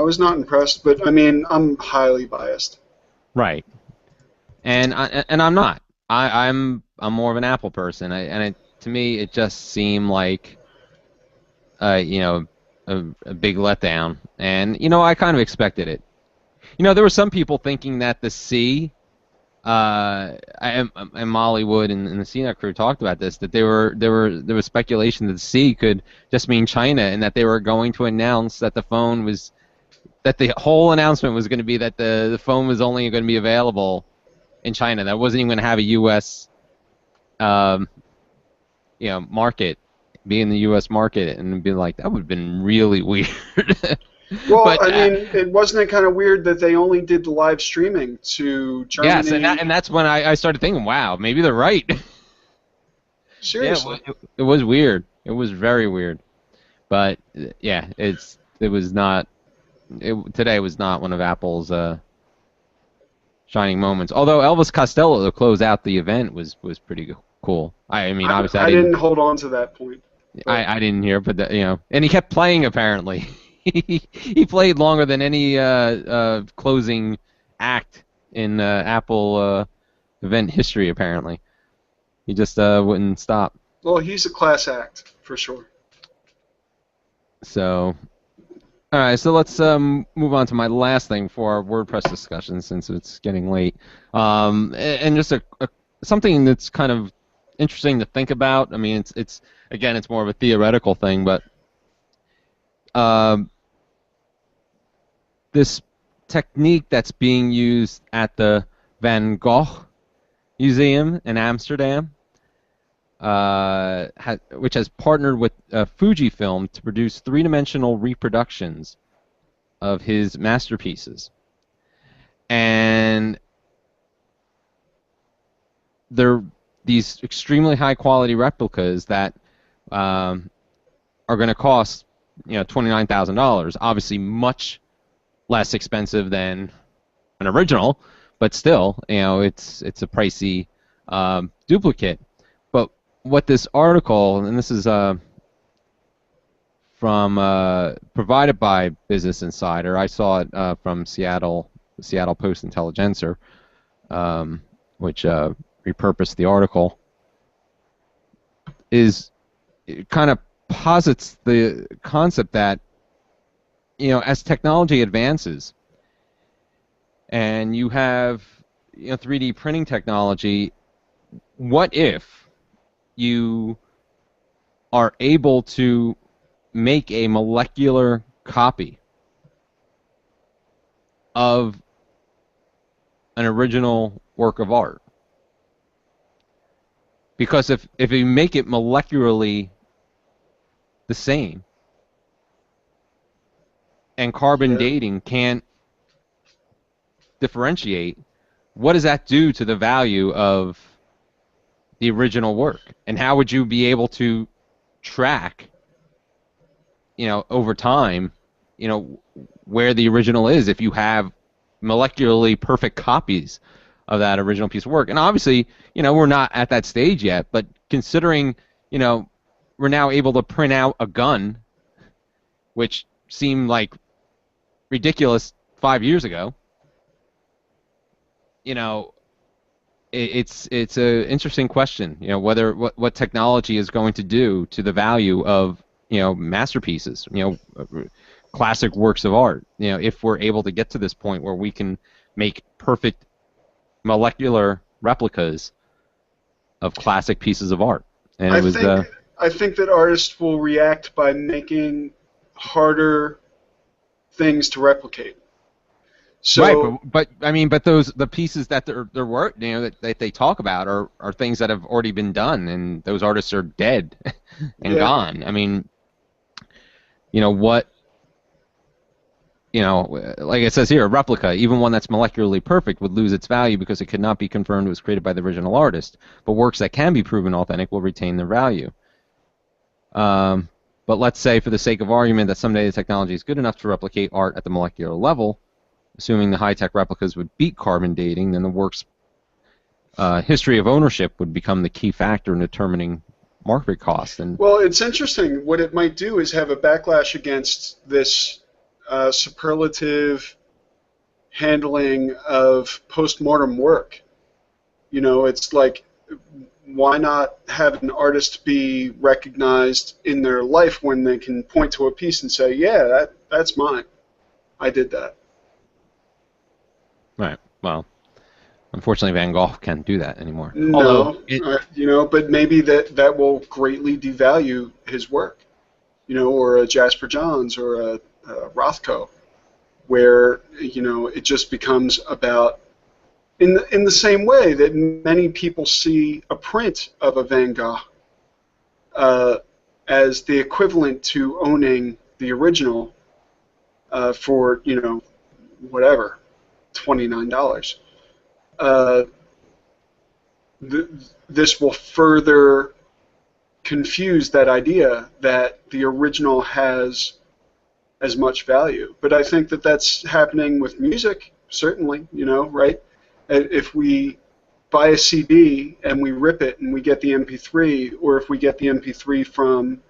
was not impressed, but I mean, I'm highly biased. right. And I'm not. I'm more of an Apple person. To me, it just seemed like you know, a big letdown. And I kind of expected it. There were some people thinking that the C, and Molly Wood and the CNET crew talked about this, that there was speculation that the C could just mean China, and that they were going to announce that the whole announcement was going to be that the phone was only going to be available in China. That wasn't even going to have a U.S. Um, market, be in the U.S. market, and be like, that would have been really weird. Well, But I mean, wasn't it kind of weird that they only did the live streaming to yes, Germany? and that's when I started thinking, wow, maybe they're right. Yeah, Seriously. it was weird. It was very weird. But yeah, it was not. Today was not one of Apple's shining moments. Although Elvis Costello to close out the event was pretty cool. I mean, obviously I didn't hold on to that point, but I didn't hear, but and he kept playing apparently. He played longer than any closing act in Apple event history apparently. He just wouldn't stop. well, he's a class act for sure. So, all right, so let's move on to my last thing for our WordPress discussion since it's getting late. And just something that's kind of interesting to think about. I mean, it's again, it's more of a theoretical thing, but this technique that's being used at the Van Gogh Museum in Amsterdam, which has partnered with Fujifilm to produce three-dimensional reproductions of his masterpieces. And they're these extremely high-quality replicas that are going to cost, $29,000. Obviously, much less expensive than an original, but still, it's a pricey duplicate. But what this article, and this is from provided by Business Insider. I saw it from the Seattle Post Intelligencer, which repurposed the article. It kind of posits the concept that as technology advances, and you have 3D printing technology, what if you are able to make a molecular copy of an original work of art? Because if you make it molecularly the same, and carbon dating can't differentiate, what does that do to the value of the original work? And how would you be able to track, over time, where the original is if you have molecularly perfect copies of that original piece of work? And obviously, we're not at that stage yet, but considering, we're now able to print out a gun, which seemed like ridiculous 5 years ago, it's an interesting question, whether what technology is going to do to the value of masterpieces, classic works of art, if we're able to get to this point where we can make perfect molecular replicas of classic pieces of art. And I think that artists will react by making harder things to replicate. So, right, but I mean, but the pieces that they're work, that they talk about are things that have already been done, and those artists are dead and yeah. gone. I mean, what, like it says here, a replica, even one that's molecularly perfect, would lose its value because it could not be confirmed it was created by the original artist. But works that can be proven authentic will retain their value. But let's say, for the sake of argument, that someday the technology is good enough to replicate art at the molecular level. Assuming the high-tech replicas would beat carbon dating, then the work's history of ownership would become the key factor in determining market cost. Well, it's interesting. What it might do is have a backlash against this superlative handling of post-mortem work. It's like, why not have an artist be recognized in their life when they can point to a piece and say, yeah, that's mine. I did that. Right. Well, unfortunately, Van Gogh can't do that anymore. No, but maybe that will greatly devalue his work, or a Jasper Johns or a Rothko, where it just becomes about, in the same way that many people see a print of a Van Gogh as the equivalent to owning the original for whatever. $29. This will further confuse that idea that the original has as much value. But I think that that's happening with music, certainly, right? If we buy a CD and we rip it and we get the MP3, or if we get the MP3 from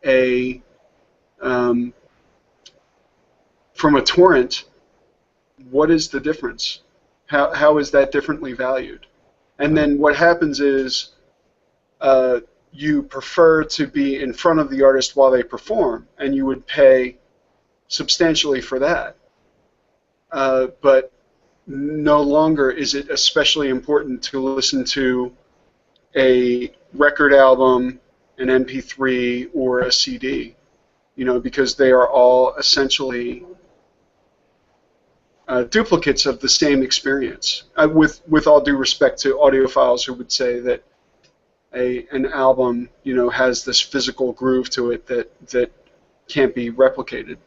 a torrent, what is the difference? How is that differently valued? And then what happens is you prefer to be in front of the artist while they perform, and you would pay substantially for that. But no longer is it especially important to listen to a record album, an MP3, or a CD, because they are all essentially duplicates of the same experience. With all due respect to audiophiles who would say that an album, has this physical groove to it that can't be replicated.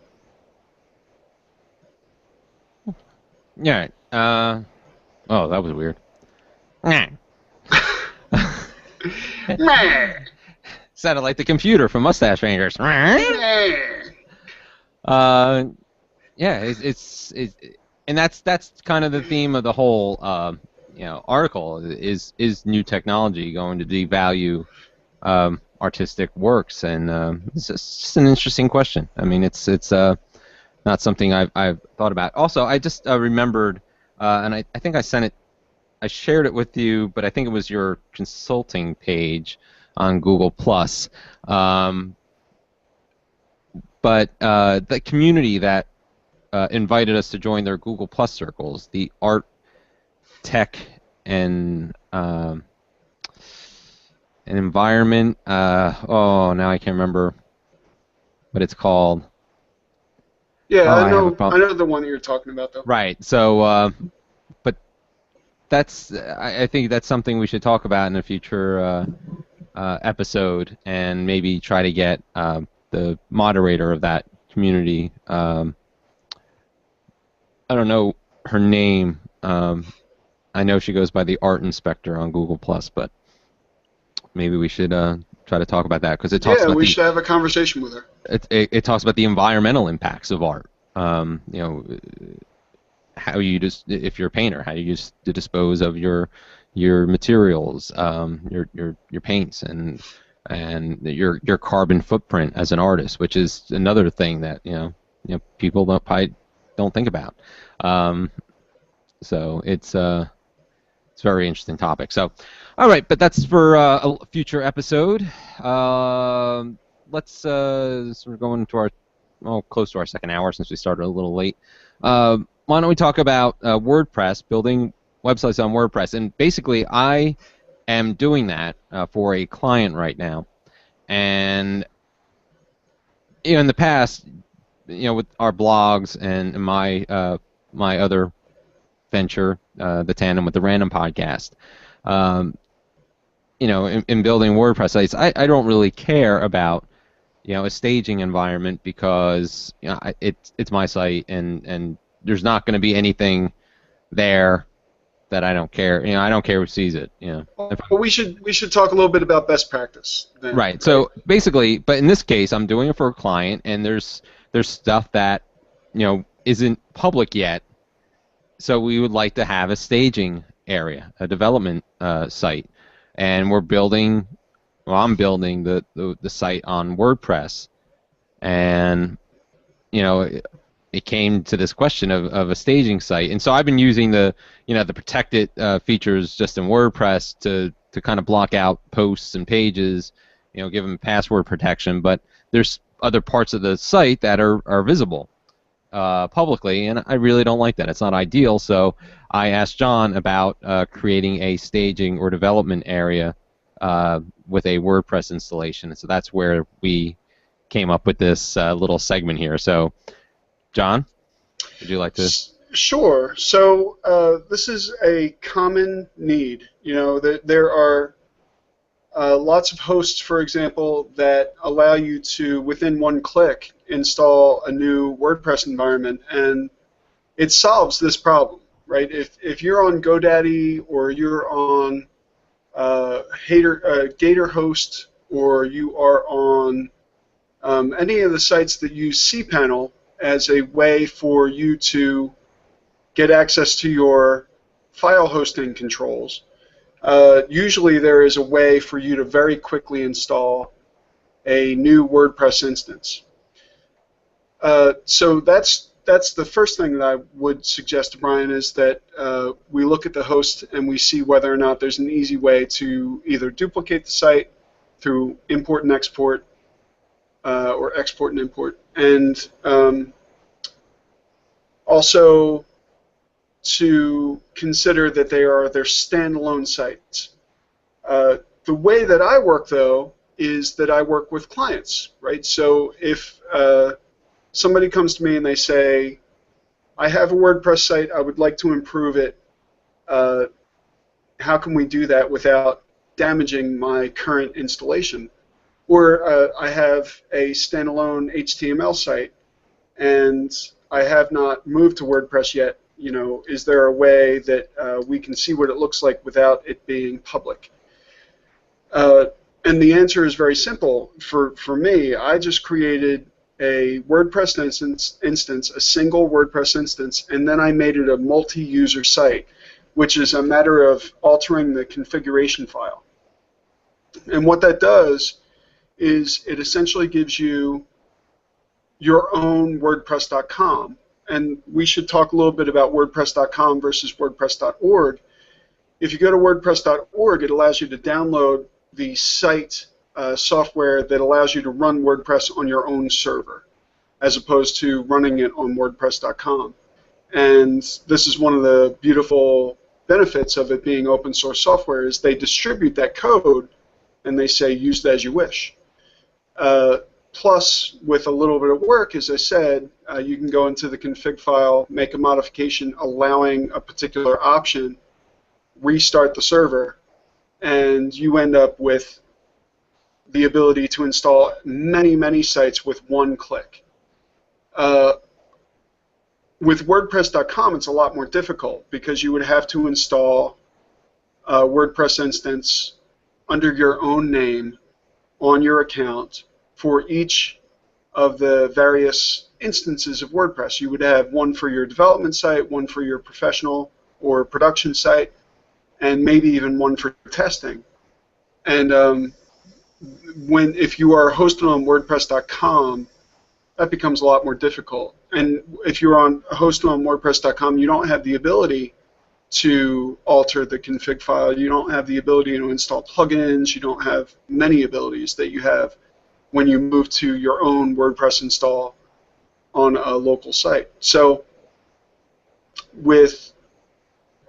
Yeah. Oh, that was weird. Sounded like the computer from Mustache Fingers. Yeah, it's and that's kind of the theme of the whole article is new technology going to devalue artistic works, and it's just an interesting question. I mean, it's not something I've thought about. Also, I just remembered, and I think I shared it with you, but I think it was your consulting page on Google Plus. But the community that invited us to join their Google Plus circles, the art, tech, and environment. Now I can't remember what it's called. Yeah, I know the one that you're talking about, though. Right. So, but I think that's something we should talk about in a future episode, and maybe try to get the moderator of that community. I don't know her name. I know she goes by the Art Inspector on Google Plus, but maybe we should try to talk about that, because it talks about we should have a conversation with her. It talks about the environmental impacts of art. How you if you're a painter, how you dispose of your materials, your paints, and your carbon footprint as an artist, which is another thing that people don't think about. So it's a very interesting topic. So, all right, but that's for a future episode. Let's we're going to close to our second hour since we started a little late. Why don't we talk about WordPress, building websites on WordPress? And basically, I am doing that for a client right now. And in the past, with our blogs and my other venture, the tandem with the Random Podcast, um, in building WordPress sites, I don't really care about a staging environment because it's my site and there's not going to be anything there that I don't care. I don't care who sees it. Well, we should talk a little bit about best practice then, Right. right? So basically, but in this case, I'm doing it for a client, and there's stuff that isn't public yet. So we would like to have a staging area, a development site, and we're building. Well, I'm building the site on WordPress, and it came to this question of a staging site, and so I've been using the protected features just in WordPress to kind of block out posts and pages, give them password protection. But there's other parts of the site that are visible publicly, and I really don't like that. It's not ideal. So I asked John about creating a staging or development area with a WordPress installation, and so that's where we came up with this little segment here. So, John, would you like to? Sure. So this is a common need. There are lots of hosts, for example, that allow you to, within one click, install a new WordPress environment, and it solves this problem, right? If you're on GoDaddy or you're on GatorHost or you are on any of the sites that use cPanel as a way for you to get access to your file hosting controls, usually there is a way for you to very quickly install a new WordPress instance. So that's the first thing that I would suggest to Brian, is that we look at the host and we see whether or not there's an easy way to either duplicate the site through import and export, or export and import, and also to consider that they're standalone sites. The way that I work, though, is that I work with clients, right? So if somebody comes to me and they say, I have a WordPress site, I would like to improve it, how can we do that without damaging my current installation? Or I have a standalone HTML site and I have not moved to WordPress yet. Is there a way that we can see what it looks like without it being public? And the answer is very simple. For me, I just created a WordPress instance, a single WordPress instance, and then I made it a multi-user site, which is a matter of altering the configuration file. And what that does is it essentially gives you your own WordPress.com. And we should talk a little bit about WordPress.com versus WordPress.org. If you go to WordPress.org, it allows you to download the site software that allows you to run WordPress on your own server, as opposed to running it on WordPress.com. And this is one of the beautiful benefits of it being open source software, is they distribute that code and they say use it as you wish. Plus, with a little bit of work, as I said, you can go into the config file, make a modification allowing a particular option, restart the server, and you end up with the ability to install many, many sites with one click. With WordPress.com, it's a lot more difficult because you would have to install a WordPress instance under your own name on your account for each of the various instances of WordPress. You would have one for your development site, one for your professional or production site, and maybe even one for testing. And if you are hosted on WordPress.com, that becomes a lot more difficult. And if you're hosted on WordPress.com, you don't have the ability to alter the config file. You don't have the ability to install plugins. You don't have many abilities that you have when you move to your own WordPress install on a local site. So with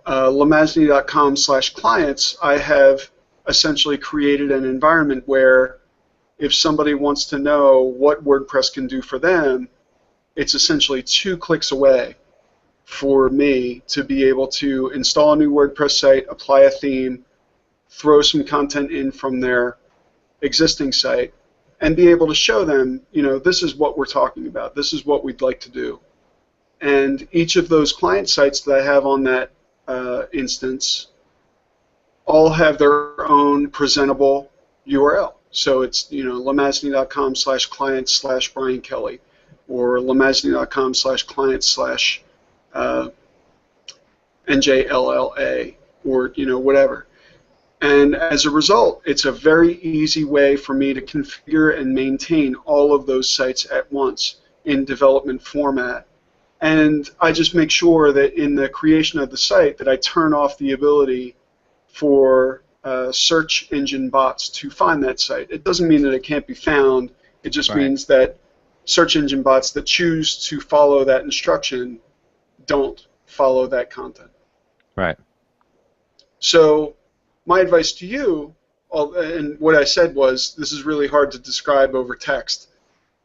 LeMasney.com/clients, I have essentially created an environment where if somebody wants to know what WordPress can do for them, it's essentially 2 clicks away for me to be able to install a new WordPress site, apply a theme, throw some content in from their existing site, and be able to show them, this is what we're talking about. This is what we'd like to do. And each of those client sites that I have on that instance all have their own presentable URL. So it's, LeMasney.com/client/Brian Kelley, or LeMasney.com/client/NJLLA, or, whatever. And as a result, it's a very easy way for me to configure and maintain all of those sites at once in development format. And I just make sure that in the creation of the site that I turn off the ability for search engine bots to find that site. It doesn't mean that it can't be found. It just means that search engine bots that choose to follow that instruction don't follow that content. Right. So my advice to you, and what I said was, this is really hard to describe over text,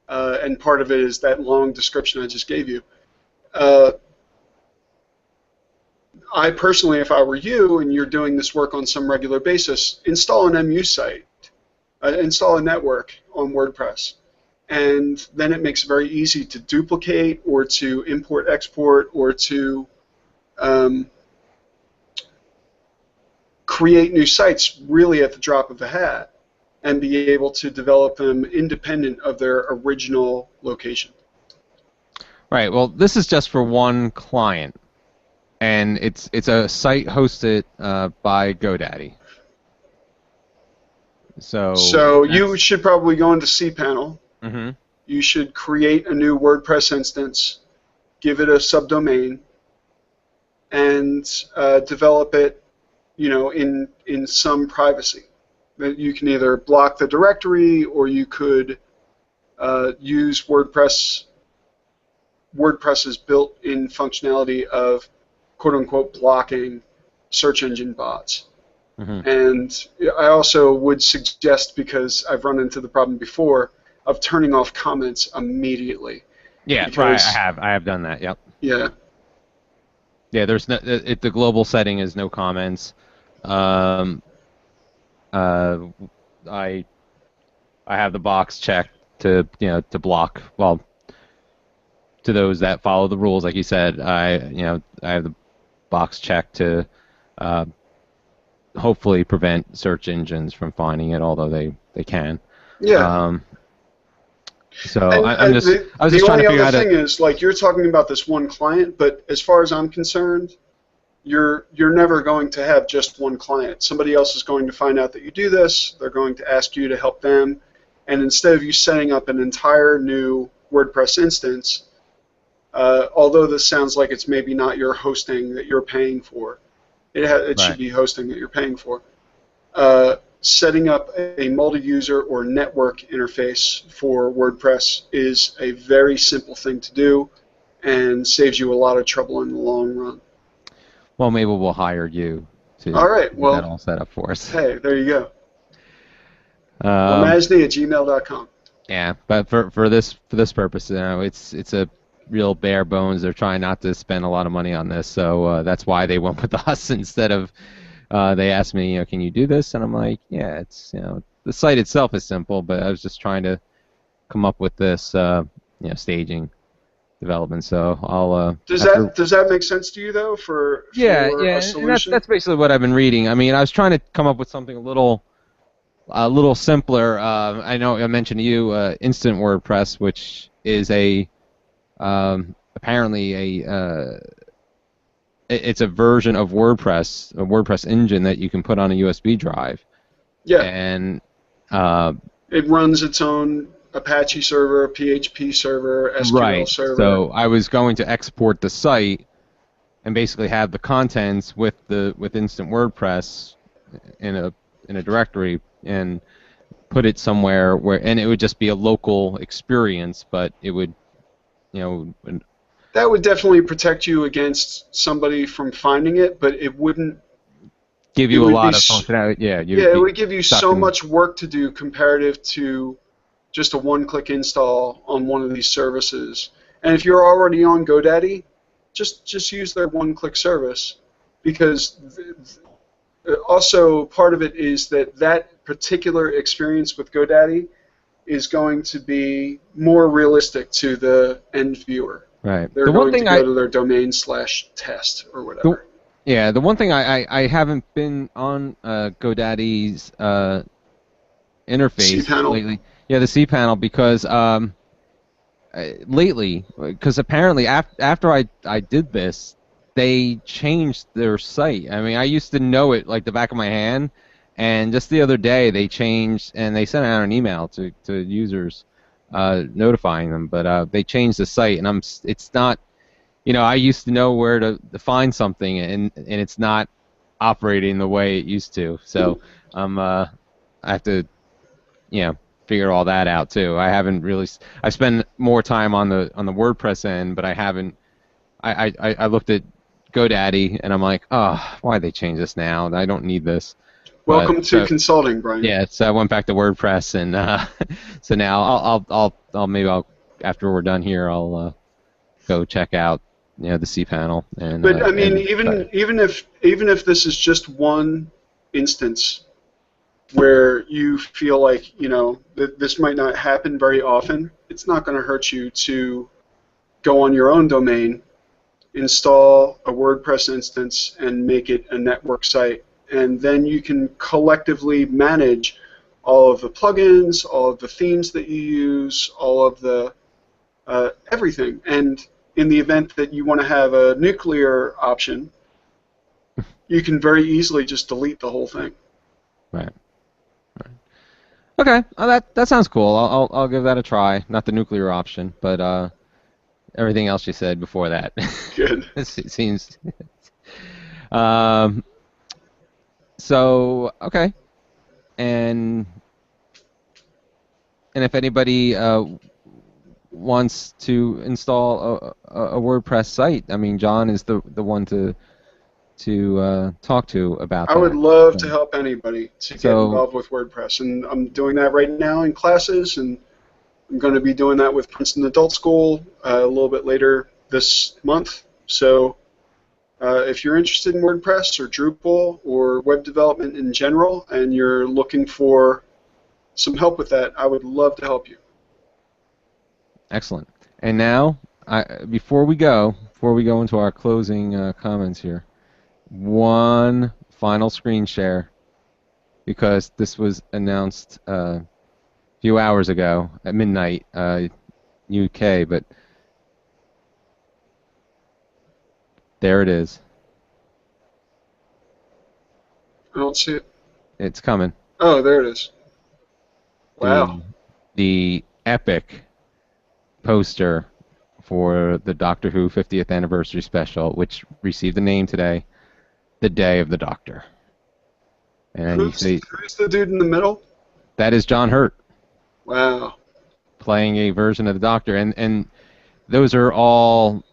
and part of it is that long description I just gave you. I personally, if I were you and you're doing this work on some regular basis, install an MU site, install a network on WordPress, and then it makes it very easy to duplicate or to import, export, or to create new sites really at the drop of a hat and be able to develop them independent of their original location. Right. Well, this is just for one client, and it's a site hosted by GoDaddy. So you should probably go into cPanel. Mm-hmm. You should create a new WordPress instance, give it a subdomain, and develop it, in some privacy. You can either block the directory, or you could use WordPress's built-in functionality of quote-unquote blocking search engine bots. Mm-hmm. And I also would suggest, because I've run into the problem before, of turning off comments immediately. Yeah, right. I have done that. Yep. Yeah. Yeah. There's no. The global setting is no comments. I have the box checked to block. Well, to those that follow the rules, like you said, I have the box checked to hopefully prevent search engines from finding it, although they can. Yeah. So I was just trying to figure out. The only other thing is, like, you're talking about this one client, but as far as I'm concerned, you're never going to have just one client. Somebody else is going to find out that you do this. They're going to ask you to help them, and instead of you setting up an entire new WordPress instance, although this sounds like it's maybe not your hosting that you're paying for, it should be hosting that you're paying for. Setting up a multi-user or network interface for WordPress is a very simple thing to do and saves you a lot of trouble in the long run. Well, maybe we'll hire you to all right, get that all set up for us. Hey, there you go. LeMasney@gmail.com. Yeah, but for this purpose, it's a real bare bones. They're trying not to spend a lot of money on this, so that's why they went with us instead of. They asked me, can you do this? And I'm like, yeah, it's the site itself is simple, but I was just trying to come up with this staging development. So I'll. Does that make sense to you though? For a solution? And that's basically what I've been reading. I mean, I was trying to come up with something a little simpler. I know I mentioned to you Instant WordPress, which is apparently it's a version of WordPress, a WordPress engine that you can put on a USB drive. Yeah. And it runs its own Apache server, PHP server, SQL server. So I was going to export the site and basically have the contents with Instant WordPress in a directory and put it somewhere and it would just be a local experience, but it would that would definitely protect you against somebody from finding it, but it wouldn't give you a lot of functionality. Yeah, it would give you so much work to do comparative to just a one-click install on one of these services. And if you're already on GoDaddy, just use their one-click service, because also part of it is that particular experience with GoDaddy is going to be more realistic to the end viewer. Right. They're The one going to thing go to their domain/test or whatever. the one thing I haven't been on GoDaddy's interface cPanel. lately. Yeah, the cPanel, because lately, because apparently after I did this, they changed their site. I mean, I used to know it like the back of my hand, and just the other day they changed, and they sent out an email to users notifying them, but they changed the site, and it's not, I used to know where to find something, and it's not operating the way it used to. So I have to, figure all that out too. I haven't really. I spend more time on the WordPress end, but I haven't. I looked at GoDaddy, and I'm like, oh, why they change this now? I don't need this. Welcome to consulting, Brian. Yeah, so I went back to WordPress, and so now I'll maybe after we're done here, I'll go check out the cPanel. And but I mean, even if this is just one instance where you feel like that this might not happen very often, it's not going to hurt you to go on your own domain, install a WordPress instance, and make it a network site, and then you can collectively manage all of the plugins, all of the themes that you use, all of the everything. And in the event that you want to have a nuclear option, you can very easily just delete the whole thing. Right. Okay, that sounds cool. I'll give that a try. Not the nuclear option, but everything else you said before that. Good. It seems. So okay, and if anybody wants to install a WordPress site, I mean, John is the one to talk to about that. I would love to help anybody to get involved with WordPress, and I'm doing that right now in classes, and I'm going to be doing that with Princeton Adult School a little bit later this month. So if you're interested in WordPress or Drupal or web development in general, and you're looking for some help with that, I would love to help you. Excellent. And now, before we go into our closing comments here, one final screen share, because this was announced a few hours ago at midnight UK, but there it is. I don't see it. It's coming. Oh, there it is. Wow. The epic poster for the Doctor Who 50th anniversary special, which received the name today, The Day of the Doctor. And who's the dude in the middle? That is John Hurt. Wow. Playing a version of the Doctor, and those are all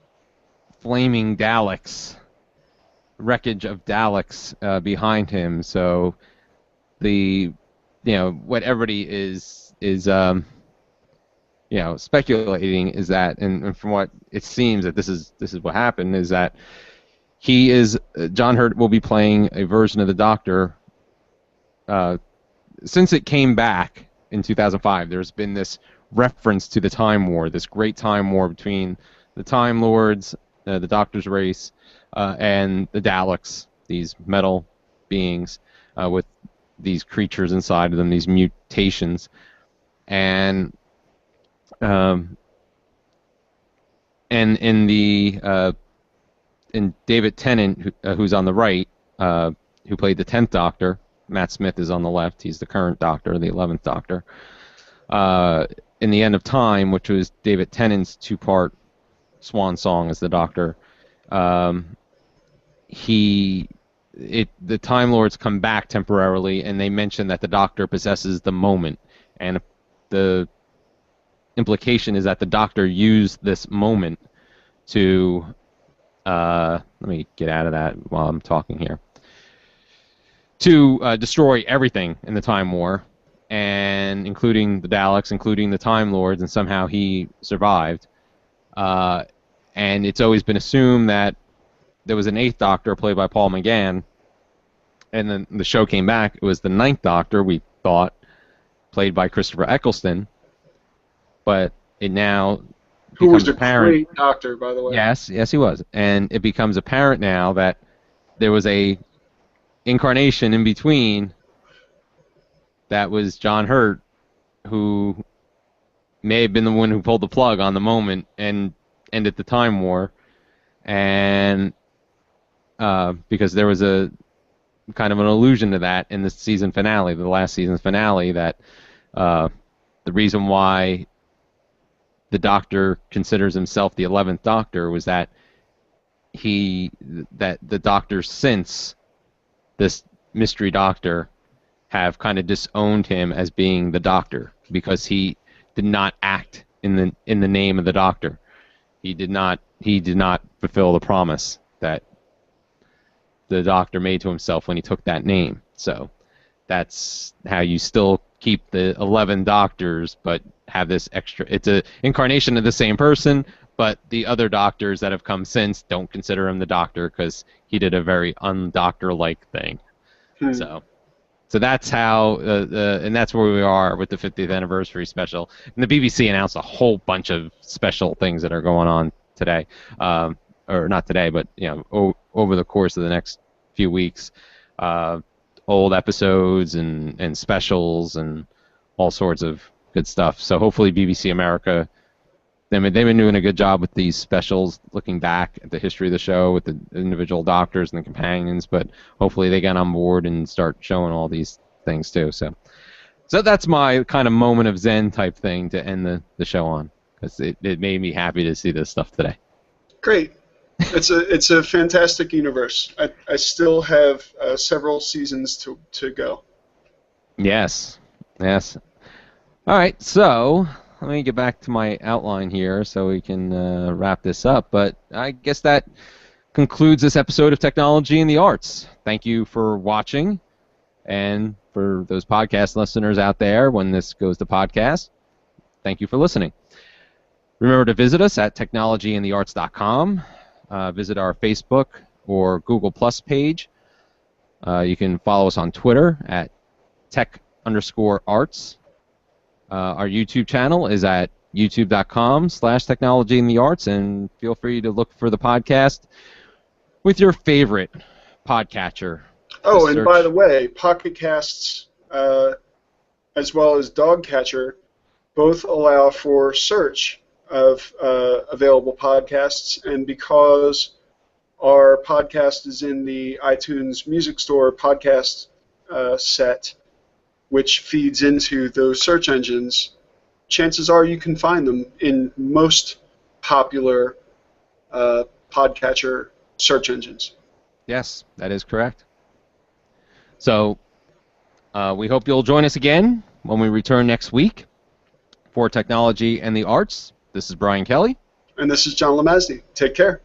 flaming Daleks, wreckage of Daleks behind him. So what everybody is speculating is that, and from what it seems that this is what happened, is that John Hurt will be playing a version of the Doctor. Since it came back in 2005, there's been this reference to the Time War, this great Time War between the Time Lords, the Doctor's race, and the Daleks, these metal beings with these creatures inside of them, these mutations. And in David Tennant, who's on the right, who played the 10th Doctor, Matt Smith is on the left. He's the current Doctor, the 11th Doctor. In The End of Time, which was David Tennant's two-part swan song as the Doctor, the Time Lords come back temporarily, and they mention that the Doctor possesses the moment, and the implication is that the Doctor used this moment to let me get out of that while I'm talking here, to destroy everything in the Time War, and including the Daleks, including the Time Lords, and somehow he survived. Uh, and it's always been assumed that there was an eighth Doctor played by Paul McGann, and then the show came back. It was the ninth Doctor, we thought, played by Christopher Eccleston, but it now Who was becomes a apparent. great doctor, by the way. Yes, yes, he was, and it becomes apparent now that there was a incarnation in between that was John Hurt, who may have been the one who pulled the plug on the moment and ended the Time War, and because there was a kind of an allusion to that in the season finale, the last season's finale, that the reason why the Doctor considers himself the 11th Doctor was that the Doctors since this mystery Doctor have kind of disowned him as being the Doctor because he did not act in the name of the Doctor. He did not fulfill the promise that the Doctor made to himself when he took that name. So that's how you still keep the 11 Doctors, but have this extra. It's a incarnation of the same person, but the other Doctors that have come since don't consider him the Doctor because he did a very undoctor-like thing. So that's how, and that's where we are with the 50th anniversary special. And the BBC announced a whole bunch of special things that are going on today, or not today, but over the course of the next few weeks. Old episodes and specials and all sorts of good stuff. So hopefully BBC America, they've been doing a good job with these specials, looking back at the history of the show with the individual Doctors and the companions, but hopefully they get on board and start showing all these things too. So that's my kind of moment of zen type thing to end the show on, because it made me happy to see this stuff today. Great. It's a fantastic universe. I still have several seasons to go. Yes. All right, so let me get back to my outline here so we can wrap this up. But I guess that concludes this episode of Technology and the Arts. Thank you for watching, and for those podcast listeners out there, when this goes to podcast, thank you for listening. Remember to visit us at technologyandthearts.com. Visit our Facebook or Google Plus page. You can follow us on Twitter at tech_arts. Our YouTube channel is at youtube.com/technologyandthearts, and feel free to look for the podcast with your favorite podcatcher. Oh, and by the way, Pocket Casts, as well as Dogcatcher, both allow for search of available podcasts, and because our podcast is in the iTunes Music Store podcast set, which feeds into those search engines, chances are you can find them in most popular podcatcher search engines. Yes, that is correct. So we hope you'll join us again when we return next week for Technology and the Arts. This is Brian Kelley. And this is John LeMasney. Take care.